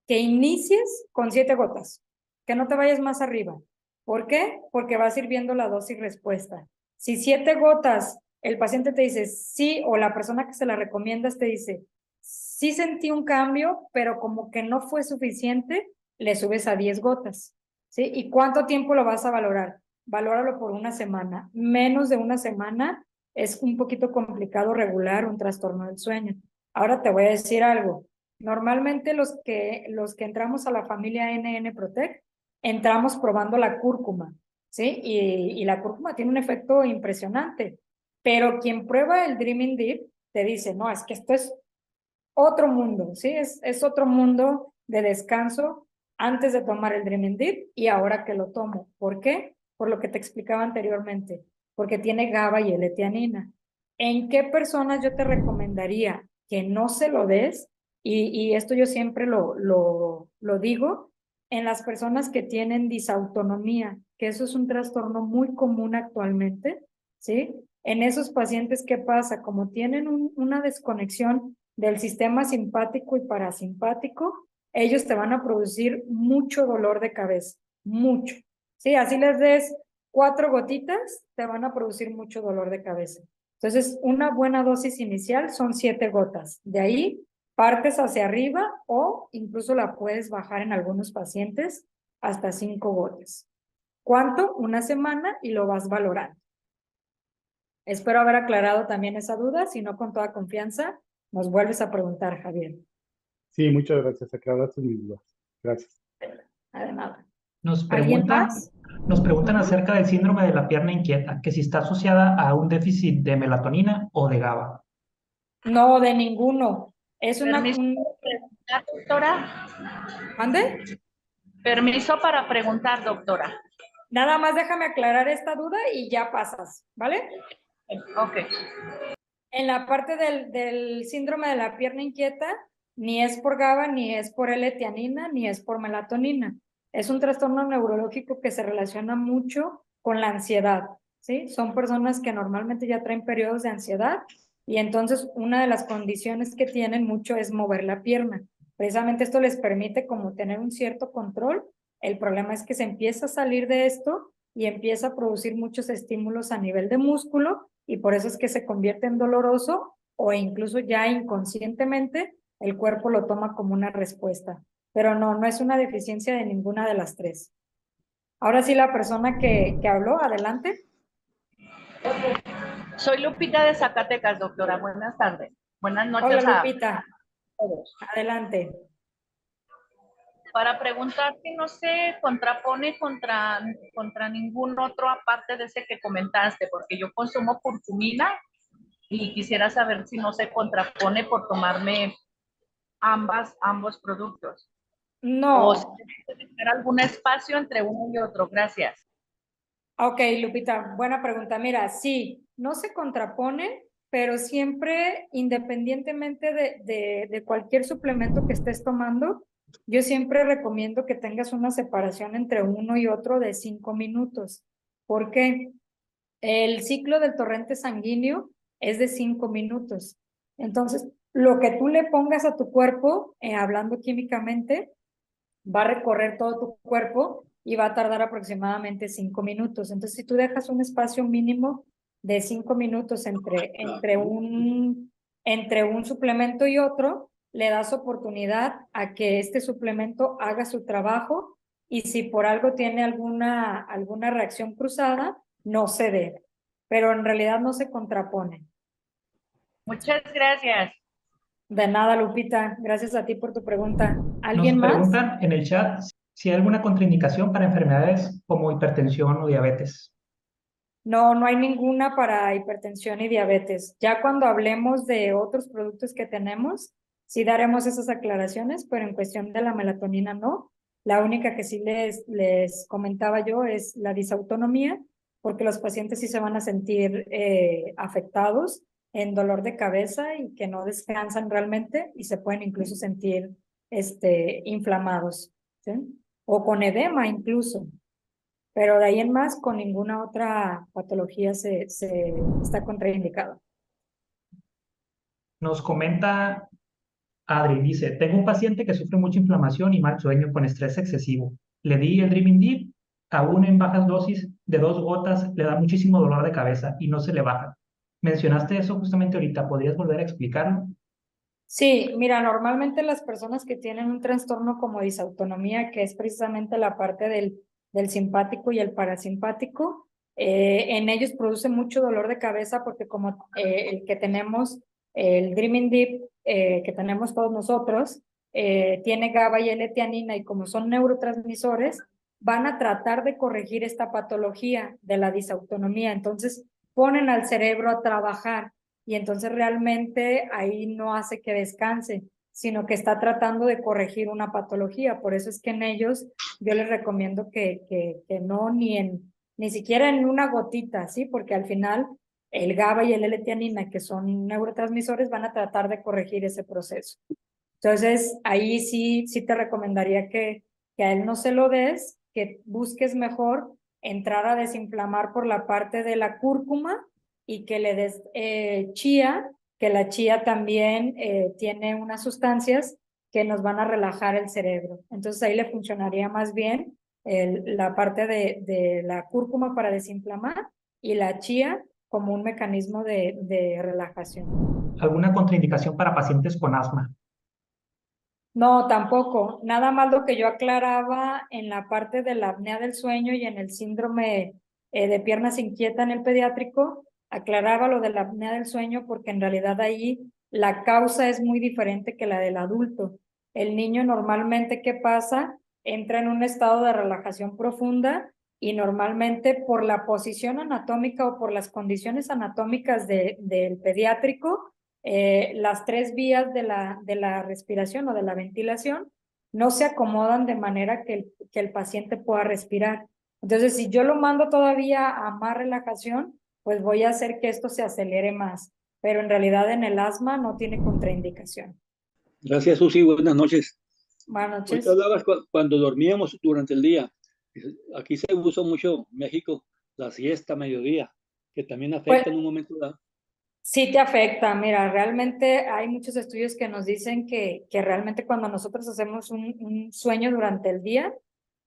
que inicies con 7 gotas, que no te vayas más arriba. ¿Por qué? Porque vas a ir viendo la dosis respuesta. Si 7 gotas, el paciente te dice sí, o la persona que se la recomiendas te dice, sí sentí un cambio, pero como que no fue suficiente, le subes a 10 gotas. ¿Sí? ¿Y cuánto tiempo lo vas a valorar? Valóralo por una semana. Menos de una semana es un poquito complicado regular un trastorno del sueño. Ahora te voy a decir algo. Normalmente los que entramos a la familia NN Protect, entramos probando la cúrcuma, ¿sí? Y la cúrcuma tiene un efecto impresionante. Pero quien prueba el Dreaming Deep te dice, no, es que esto es otro mundo, ¿sí? Es otro mundo de descanso antes de tomar el Dreaming Deep y ahora que lo tomo. ¿Por qué? Por lo que te explicaba anteriormente, porque tiene GABA y L-teanina. ¿En qué personas yo te recomendaría que no se lo des? Y esto yo siempre lo digo, en las personas que tienen disautonomía, que eso es un trastorno muy común actualmente, ¿sí? En esos pacientes, ¿qué pasa? Como tienen una desconexión del sistema simpático y parasimpático, ellos te van a producir mucho dolor de cabeza, mucho. Sí, así les des 4 gotitas, te van a producir mucho dolor de cabeza. Entonces, una buena dosis inicial son 7 gotas. De ahí partes hacia arriba o incluso la puedes bajar en algunos pacientes hasta 5 gotas. ¿Cuánto? Una semana y lo vas valorando. Espero haber aclarado también esa duda. Si no, con toda confianza, nos vuelves a preguntar, Javier. Sí, muchas gracias. Aclaraste mis dudas. Gracias. De nada. Nos ¿Alguien preguntan, más? nos preguntan Ujú. acerca del síndrome de la pierna inquieta, que si está asociada a un déficit de melatonina o de GABA. No, de ninguno. Es Permiso para preguntar, doctora. ¿Mande? Permiso para preguntar, doctora. Nada más déjame aclarar esta duda y ya pasas, ¿vale? Ok. En la parte del síndrome de la pierna inquieta, ni es por GABA, ni es por L-teanina, ni es por melatonina. Es un trastorno neurológico que se relaciona mucho con la ansiedad, ¿sí? Son personas que normalmente ya traen periodos de ansiedad y entonces una de las condiciones que tienen mucho es mover la pierna. Precisamente esto les permite como tener un cierto control. El problema es que se empieza a salir de esto y empieza a producir muchos estímulos a nivel de músculo y por eso es que se convierte en doloroso o incluso ya inconscientemente el cuerpo lo toma como una respuesta. Pero no, no es una deficiencia de ninguna de las tres. Ahora sí, la persona que habló, adelante. Soy Lupita de Zacatecas, doctora. Buenas tardes. Buenas Hola, noches a Lupita, todos. adelante. Para preguntar si no se contrapone contra ningún otro aparte de ese que comentaste, porque yo consumo curcumina y quisiera saber si no se contrapone por tomarme ambos productos. O si No, debe tener algún espacio entre uno y otro. Gracias. ok, Lupita, buena pregunta. Mira, sí, no se contrapone, pero siempre, independientemente de cualquier suplemento que estés tomando, yo siempre recomiendo que tengas una separación entre uno y otro de 5 minutos. ¿Por qué? El ciclo del torrente sanguíneo es de 5 minutos. Entonces, lo que tú le pongas a tu cuerpo, hablando químicamente, va a recorrer todo tu cuerpo y va a tardar aproximadamente 5 minutos. Entonces, si tú dejas un espacio mínimo de 5 minutos entre un suplemento y otro, le das oportunidad a que este suplemento haga su trabajo y si por algo tiene alguna reacción cruzada, no se dé. Pero en realidad no se contrapone. Muchas gracias. De nada, Lupita. Gracias a ti por tu pregunta. Nos ¿Alguien más? preguntan en el chat si hay alguna contraindicación para enfermedades como hipertensión o diabetes. No, no hay ninguna para hipertensión y diabetes. Ya cuando hablemos de otros productos que tenemos, sí daremos esas aclaraciones, pero en cuestión de la melatonina no. La única que sí les comentaba yo es la disautonomía, porque los pacientes sí se van a sentir afectados en dolor de cabeza y que no descansan realmente y se pueden incluso sentir inflamados, ¿sí? O con edema incluso. Pero de ahí en más, con ninguna otra patología se está contraindicado. Nos comenta Adri, dice, tengo un paciente que sufre mucha inflamación y mal sueño con estrés excesivo. Le di el Dreaming Deep, aún en bajas dosis de 2 gotas, le da muchísimo dolor de cabeza y no se le baja. Mencionaste eso justamente ahorita, ¿podrías volver a explicarlo? Sí, mira, normalmente las personas que tienen un trastorno como disautonomía, que es precisamente la parte del simpático y el parasimpático, en ellos produce mucho dolor de cabeza porque como el que tenemos, el Dreaming Deep, que tenemos todos nosotros, tiene GABA y L-teanina y como son neurotransmisores, van a tratar de corregir esta patología de la disautonomía. Entonces, ponen al cerebro a trabajar y entonces realmente ahí no hace que descanse, sino que está tratando de corregir una patología. Por eso es que en ellos yo les recomiendo que no ni siquiera en una gotita, ¿sí? Porque al final el GABA y el L-teanina, que son neurotransmisores, van a tratar de corregir ese proceso. Entonces, ahí sí te recomendaría que a él no se lo des, que busques mejor entrar a desinflamar por la parte de la cúrcuma y que le des chía, que la chía también tiene unas sustancias que nos van a relajar el cerebro. Entonces ahí le funcionaría más bien la parte de la cúrcuma para desinflamar y la chía como un mecanismo de relajación. ¿Alguna contraindicación para pacientes con asma? No, tampoco. Nada más lo que yo aclaraba en la parte de la apnea del sueño y en el síndrome de piernas inquieta en el pediátrico, aclaraba lo de la apnea del sueño porque en realidad ahí la causa es muy diferente que la del adulto. El niño normalmente, ¿qué pasa? Entra en un estado de relajación profunda y normalmente por la posición anatómica o por las condiciones anatómicas del pediátrico, las tres vías de la respiración o de la ventilación no se acomodan de manera que el paciente pueda respirar. Entonces, si yo lo mando todavía a más relajación, pues voy a hacer que esto se acelere más, pero en realidad en el asma no tiene contraindicación. Gracias, Susi. Buenas noches. Buenas Ahorita noches. hablabas cuando dormíamos durante el día. Aquí se usa mucho en México la siesta a mediodía, que también Pues afecta en un momento dado. sí te afecta, mira, realmente hay muchos estudios que nos dicen que realmente cuando nosotros hacemos un sueño durante el día,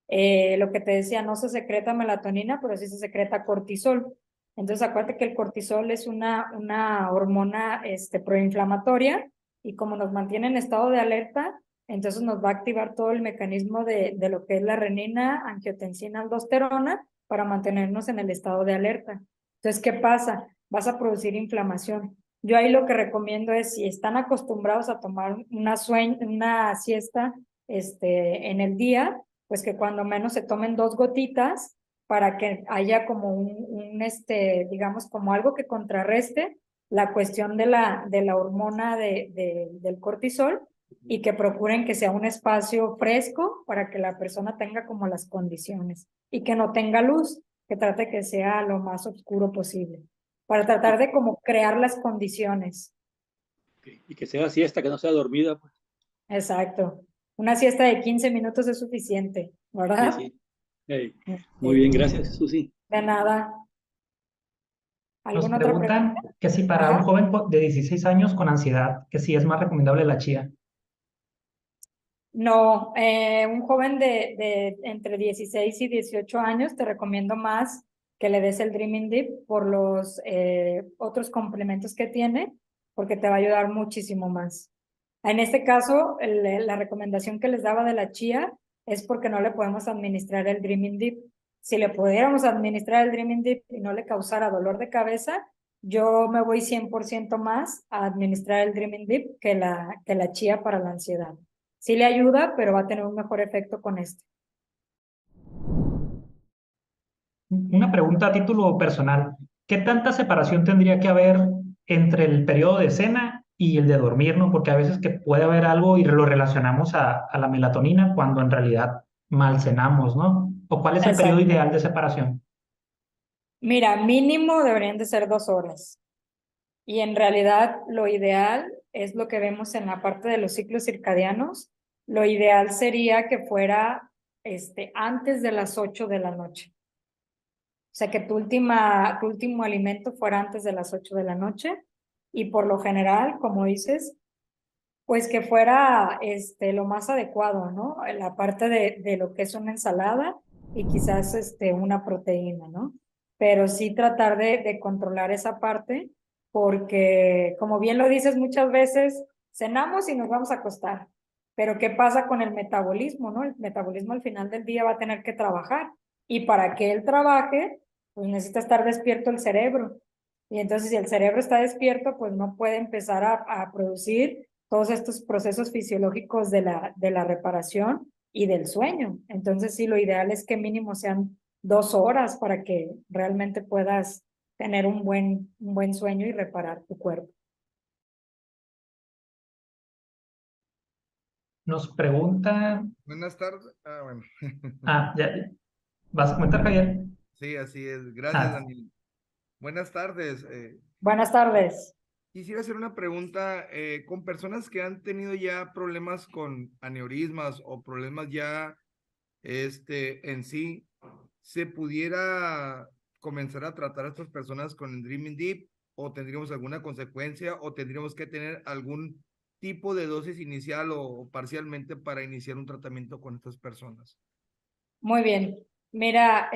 lo que te decía, no se secreta melatonina, pero sí se secreta cortisol. Entonces, acuérdate que el cortisol es una hormona proinflamatoria y como nos mantiene en estado de alerta, entonces nos va a activar todo el mecanismo de lo que es la renina, angiotensina, aldosterona para mantenernos en el estado de alerta. Entonces, ¿qué pasa? Vas a producir inflamación. Yo ahí lo que recomiendo es, si están acostumbrados a tomar una siesta en el día, pues que cuando menos se tomen 2 gotitas para que haya como digamos, como algo que contrarreste la cuestión de la hormona del cortisol y que procuren que sea un espacio fresco para que la persona tenga como las condiciones y que no tenga luz, que trate que sea lo más oscuro posible, para tratar de como crear las condiciones. Y que sea siesta, que no sea dormida. Pues. Exacto. Una siesta de 15 minutos es suficiente, Sí, ¿verdad? sí. Hey, muy Sí. bien, gracias, Susi. De nada. Nos ¿Alguna otra preguntan pregunta? que si para un Ajá. joven de 16 años con ansiedad, que si es más recomendable la chía. No, un joven de entre 16 y 18 años te recomiendo más que le des el Dreaming Deep por los otros complementos que tiene, porque te va a ayudar muchísimo más. En este caso, la recomendación que les daba de la chía es porque no le podemos administrar el Dreaming Deep. Si le pudiéramos administrar el Dreaming Deep y no le causara dolor de cabeza, yo me voy 100% más a administrar el Dreaming Deep que la chía para la ansiedad. Sí le ayuda, pero va a tener un mejor efecto con este. Una pregunta a título personal. ¿Qué tanta separación tendría que haber entre el periodo de cena y el de dormir, ¿no? Porque a veces que puede haber algo y lo relacionamos a la melatonina cuando en realidad mal cenamos, ¿no? ¿O cuál es el periodo Exacto. ideal de separación? Mira, mínimo deberían de ser 2 horas. Y en realidad lo ideal es lo que vemos en la parte de los ciclos circadianos. Lo ideal sería que fuera antes de las 8 de la noche. O sea, que tu último alimento fuera antes de las 8 de la noche. Y por lo general, como dices, pues que fuera lo más adecuado, ¿no? La parte de lo que es una ensalada y quizás una proteína, ¿no? Pero sí tratar de controlar esa parte porque, como bien lo dices muchas veces, cenamos y nos vamos a acostar. Pero ¿qué pasa con el metabolismo, no? El metabolismo al final del día va a tener que trabajar y para que él trabaje, pues necesita estar despierto el cerebro. Y entonces si el cerebro está despierto, pues no puede empezar a producir todos estos procesos fisiológicos de la reparación y del sueño. Entonces, sí, lo ideal es que mínimo sean 2 horas para que realmente puedas tener un buen sueño y reparar tu cuerpo. Nos pregunta, Buenas tardes. Bueno. ya, ¿vas a comentar, Javier? Sí, así es. Gracias, Ah, Daniel. Buenas tardes. Buenas tardes. Quisiera hacer una pregunta con personas que han tenido ya problemas con aneurismas o problemas ya en sí. ¿Se pudiera comenzar a tratar a estas personas con el Dreaming Deep o tendríamos alguna consecuencia o tendríamos que tener algún tipo de dosis inicial o parcialmente para iniciar un tratamiento con estas personas? Muy bien. Mira,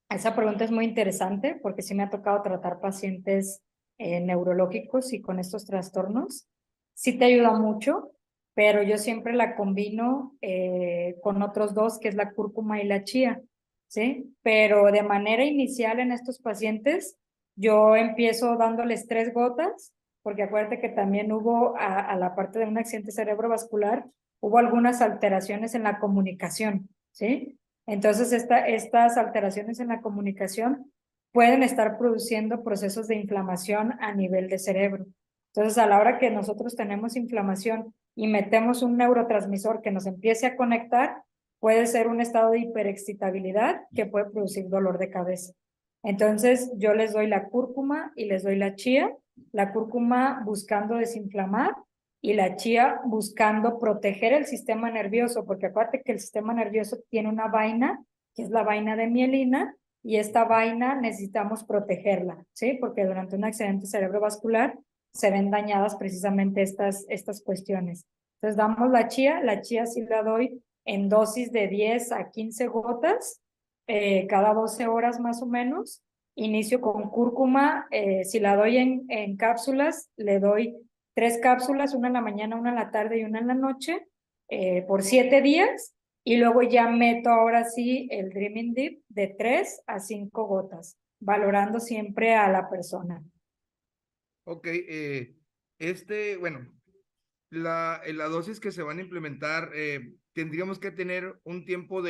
esa pregunta es muy interesante porque sí me ha tocado tratar pacientes neurológicos y con estos trastornos. Sí te ayuda mucho. pero yo siempre la combino con otros dos, que es la cúrcuma y la chía, ¿sí? Pero de manera inicial en estos pacientes, yo empiezo dándoles 3 gotas, porque acuérdate que también hubo, a la parte de un accidente cerebrovascular, hubo algunas alteraciones en la comunicación, ¿sí? Entonces, estas alteraciones en la comunicación pueden estar produciendo procesos de inflamación a nivel de cerebro. Entonces, a la hora que nosotros tenemos inflamación y metemos un neurotransmisor que nos empiece a conectar, puede ser un estado de hiperexcitabilidad que puede producir dolor de cabeza. Entonces, yo les doy la cúrcuma y les doy la chía, la cúrcuma buscando desinflamar y la chía buscando proteger el sistema nervioso, porque acuérdate que el sistema nervioso tiene una vaina, que es la vaina de mielina, y esta vaina necesitamos protegerla, ¿sí? Porque durante un accidente cerebrovascular se ven dañadas precisamente estas cuestiones. Entonces damos la chía sí la doy en dosis de 10 a 15 gotas, cada 12 horas más o menos. Inicio con cúrcuma, si la doy en cápsulas, le doy 3 cápsulas, una en la mañana, una en la tarde y una en la noche, por 7 días. Y luego ya meto ahora sí el Dreaming Deep de 3 a 5 gotas, valorando siempre a la persona. Ok, bueno, la dosis que se van a implementar, tendríamos que tener un tiempo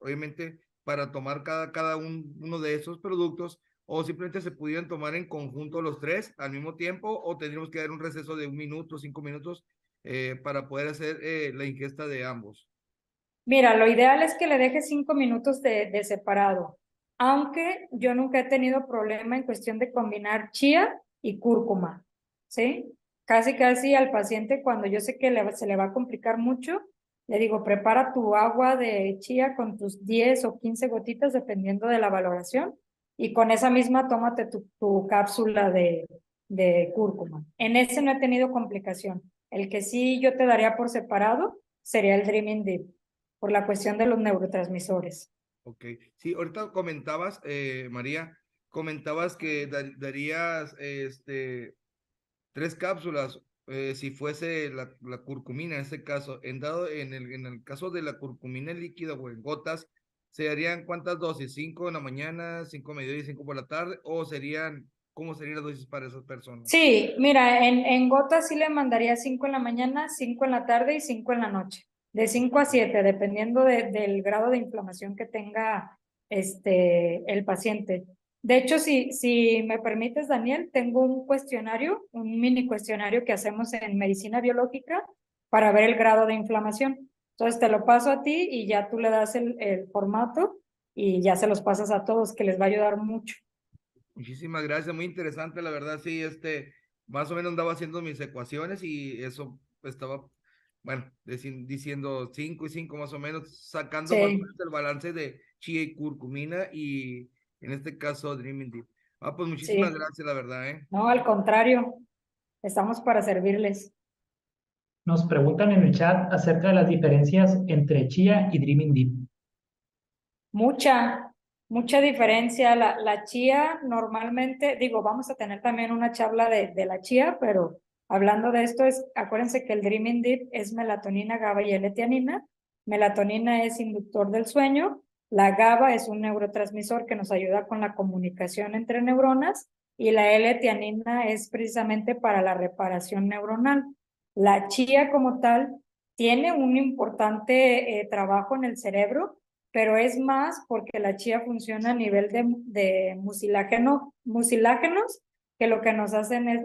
obviamente, para tomar cada uno de esos productos, o simplemente se pudieran tomar en conjunto los 3 al mismo tiempo, o tendríamos que dar un receso de 1 minuto, 5 minutos, para poder hacer la ingesta de ambos. Mira, lo ideal es que le dejes 5 minutos de separado, aunque yo nunca he tenido problema en cuestión de combinar chía y cúrcuma, ¿sí? Casi al paciente, cuando yo sé que se le va a complicar mucho, le digo, prepara tu agua de chía con tus 10 o 15 gotitas, dependiendo de la valoración, y con esa misma tómate tu cápsula de cúrcuma. En ese no he tenido complicación. El que sí yo te daría por separado sería el Dreaming Deep, por la cuestión de los neurotransmisores. Ok, sí, ahorita comentabas, María, comentabas que darías 3 cápsulas, si fuese la curcumina en este caso. En el caso de la curcumina líquida o en gotas, ¿se harían cuántas dosis? ¿5 en la mañana, 5 a mediodía y 5 por la tarde? ¿O cómo serían las dosis para esas personas? Sí, mira, en gotas sí le mandaría 5 en la mañana, 5 en la tarde y 5 en la noche. De 5 a 7, dependiendo del grado de inflamación que tenga el paciente. De hecho, si me permites, Daniel, tengo un cuestionario, un mini cuestionario que hacemos en medicina biológica para ver el grado de inflamación. Entonces te lo paso a ti y ya tú le das el formato y ya se los pasas a todos, que les va a ayudar mucho. Muchísimas gracias, muy interesante, la verdad, sí, más o menos andaba haciendo mis ecuaciones y eso estaba, bueno, diciendo 5 y 5 más o menos, sacando más o Sí, menos el balance de chía y curcumina y en este caso Dreaming Deep. Pues muchísimas sí. gracias, la verdad, No, al contrario, estamos para servirles. Nos preguntan en el chat acerca de las diferencias entre chía y Dreaming Deep. Mucha diferencia. La chía normalmente, digo, vamos a tener también una charla de la chía, pero hablando de esto, acuérdense que el Dreaming Deep es melatonina, GABA y L-teanina. Melatonina es inductor del sueño, la GABA es un neurotransmisor que nos ayuda con la comunicación entre neuronas y la L-teanina es precisamente para la reparación neuronal. La chía como tal tiene un importante trabajo en el cerebro, pero es más porque la chía funciona a nivel de mucilágenos, que lo que nos hacen es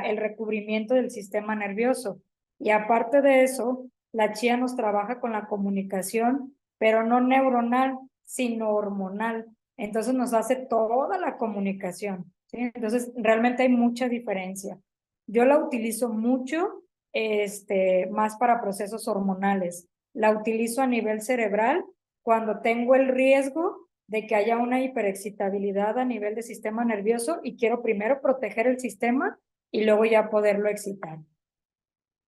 el recubrimiento del sistema nervioso. Y aparte de eso, la chía nos trabaja con la comunicación, pero no neuronal, sino hormonal. Entonces nos hace toda la comunicación, ¿sí? Entonces realmente hay mucha diferencia. Yo la utilizo mucho, más para procesos hormonales. La utilizo a nivel cerebral cuando tengo el riesgo de que haya una hiperexcitabilidad a nivel del sistema nervioso y quiero primero proteger el sistema y luego ya poderlo excitar.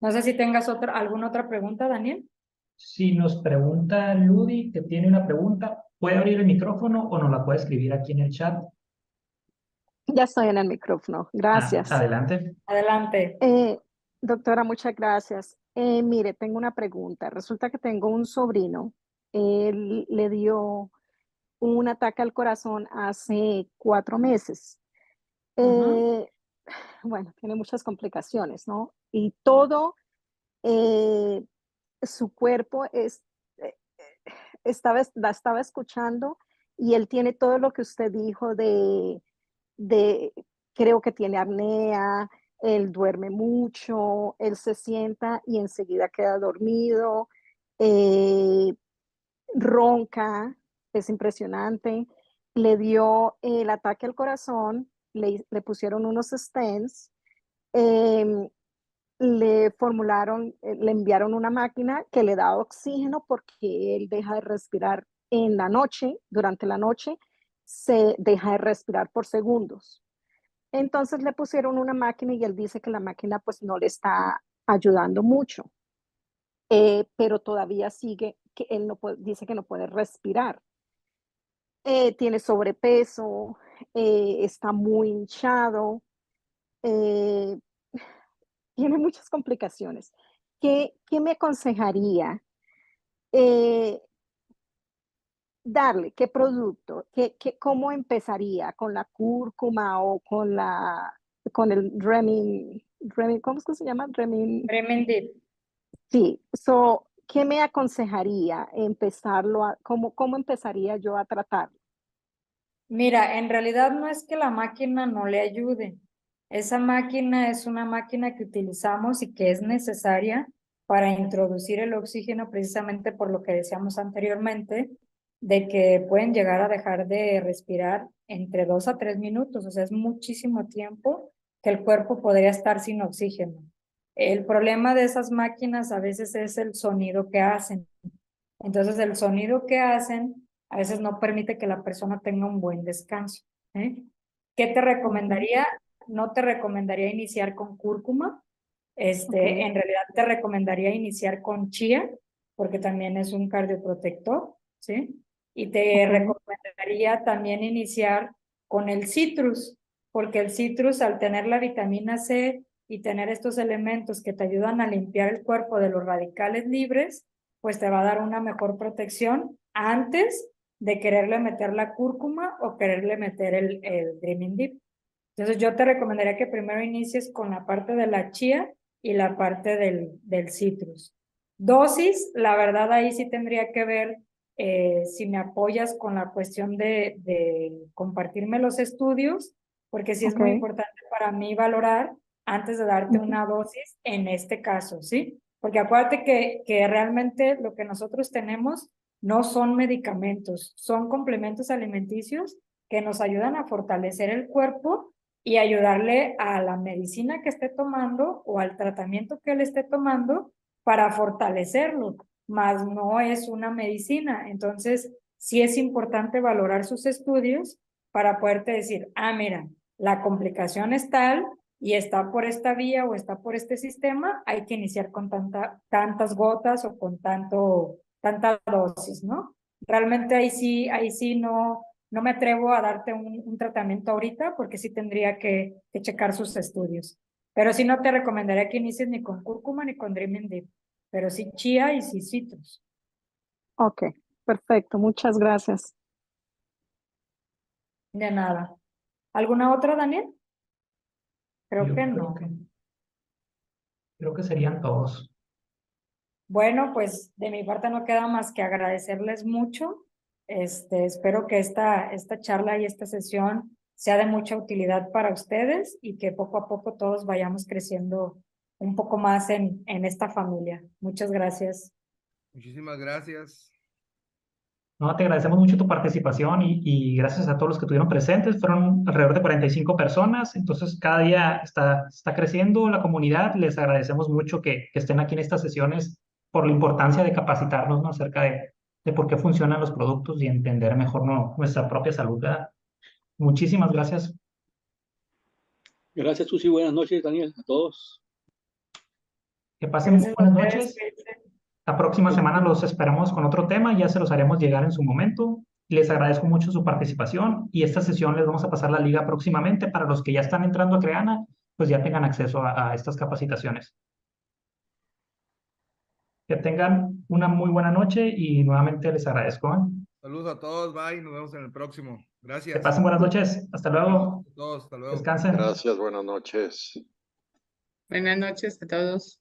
No sé si tengas alguna otra pregunta, Daniel. Si nos pregunta Ludi, que tiene una pregunta, ¿puede abrir el micrófono o nos la puede escribir aquí en el chat? Ya estoy en el micrófono, gracias. Adelante. Adelante. Doctora, muchas gracias. Mire, tengo una pregunta. Resulta que tengo un sobrino, él le dio un ataque al corazón hace 4 meses. Ajá. Eh, bueno, tiene muchas complicaciones, ¿no? Y todo eh, su cuerpo la estaba escuchando y él tiene todo lo que usted dijo de creo que tiene apnea, él duerme mucho, él se sienta y enseguida queda dormido, eh, ronca, es impresionante. Le dio el ataque al corazón, le pusieron unos stents, em, le enviaron una máquina que le da oxígeno porque él deja de respirar en la noche, durante la noche, se deja de respirar por segundos. Entonces le pusieron una máquina y él dice que la máquina pues no le está ayudando mucho, pero todavía sigue, que él no puede, dice que no puede respirar. Tiene sobrepeso, está muy hinchado, eh, tiene muchas complicaciones. ¿Qué me aconsejaría eh, darle? ¿Qué producto? ¿Cómo empezaría? ¿Con la cúrcuma o con el Remin, ¿cómo es que se llama? Remin, Tremendip. sí. ¿Qué me aconsejaría cómo empezaría yo a tratarlo? Mira, en realidad no es que la máquina no le ayude. Esa máquina es una máquina que utilizamos y que es necesaria para introducir el oxígeno precisamente por lo que decíamos anteriormente, de que pueden llegar a dejar de respirar entre 2 a 3 minutos. O sea, es muchísimo tiempo que el cuerpo podría estar sin oxígeno. El problema de esas máquinas a veces es el sonido que hacen. Entonces, el sonido que hacen a veces no permite que la persona tenga un buen descanso. ¿Eh? ¿Qué te Ujú, recomendaría? No te recomendaría iniciar con cúrcuma. ok, En realidad te recomendaría iniciar con chía, porque también es un cardioprotector, ¿sí? Y te ok, recomendaría también iniciar con el citrus, porque el citrus, al tener la vitamina C y tener estos elementos que te ayudan a limpiar el cuerpo de los radicales libres, pues te va a dar una mejor protección antes de quererle meter la cúrcuma o quererle meter el Dreaming Deep. Entonces yo te recomendaría que primero inicies con la parte de la chía y la parte del citrus. Dosis, la verdad ahí sí tendría que ver si me apoyas con la cuestión de compartirme los estudios, porque sí es ok, muy importante para mí valorar antes de darte ujú, una dosis en este caso, ¿sí? Porque acuérdate que realmente lo que nosotros tenemos no son medicamentos, son complementos alimenticios que nos ayudan a fortalecer el cuerpo y ayudarle a la medicina que esté tomando o al tratamiento que él esté tomando para fortalecerlo, más no es una medicina. Entonces, sí es importante valorar sus estudios para poderte decir, ah, mira, la complicación es tal y está por esta vía o está por este sistema, hay que iniciar con tantas gotas o con tanta dosis, ¿no? Realmente ahí sí no me atrevo a darte un tratamiento ahorita porque sí tendría que checar sus estudios. Pero sí no te recomendaría que inicies ni con cúrcuma ni con Dreaming Deep, pero sí chía y sí citrus. ok, perfecto, muchas gracias. De nada. ¿Alguna otra, Daniel? Creo Yo que no. creo que serían todos. Bueno, pues de mi parte no queda más que agradecerles mucho. Espero que esta charla y esta sesión sea de mucha utilidad para ustedes y que poco a poco todos vayamos creciendo un poco más en esta familia. Muchas gracias. Muchísimas gracias. No, te agradecemos mucho tu participación y gracias a todos los que estuvieron presentes. Fueron alrededor de 45 personas, entonces cada día está creciendo la comunidad. Les agradecemos mucho que estén aquí en estas sesiones por la importancia de capacitarnos, ¿no? Acerca de por qué funcionan los productos y entender mejor, ¿no? Nuestra propia salud, ¿verdad? Muchísimas gracias. Gracias, Susi. Buenas noches, Daniel, a todos. Que pasen muy Gracias a buenas ustedes. noches. La próxima semana los esperamos con otro tema, ya se los haremos llegar en su momento. Les agradezco mucho su participación y esta sesión les vamos a pasar la liga próximamente para los que ya están entrando a Creana, pues ya tengan acceso a estas capacitaciones. Que tengan una muy buena noche y nuevamente les agradezco. Saludos a todos, bye, nos vemos en el próximo. Que Gracias. pasen buenas noches. Hasta luego. A todos, hasta luego. Descansen. Gracias, buenas noches. Buenas noches a todos.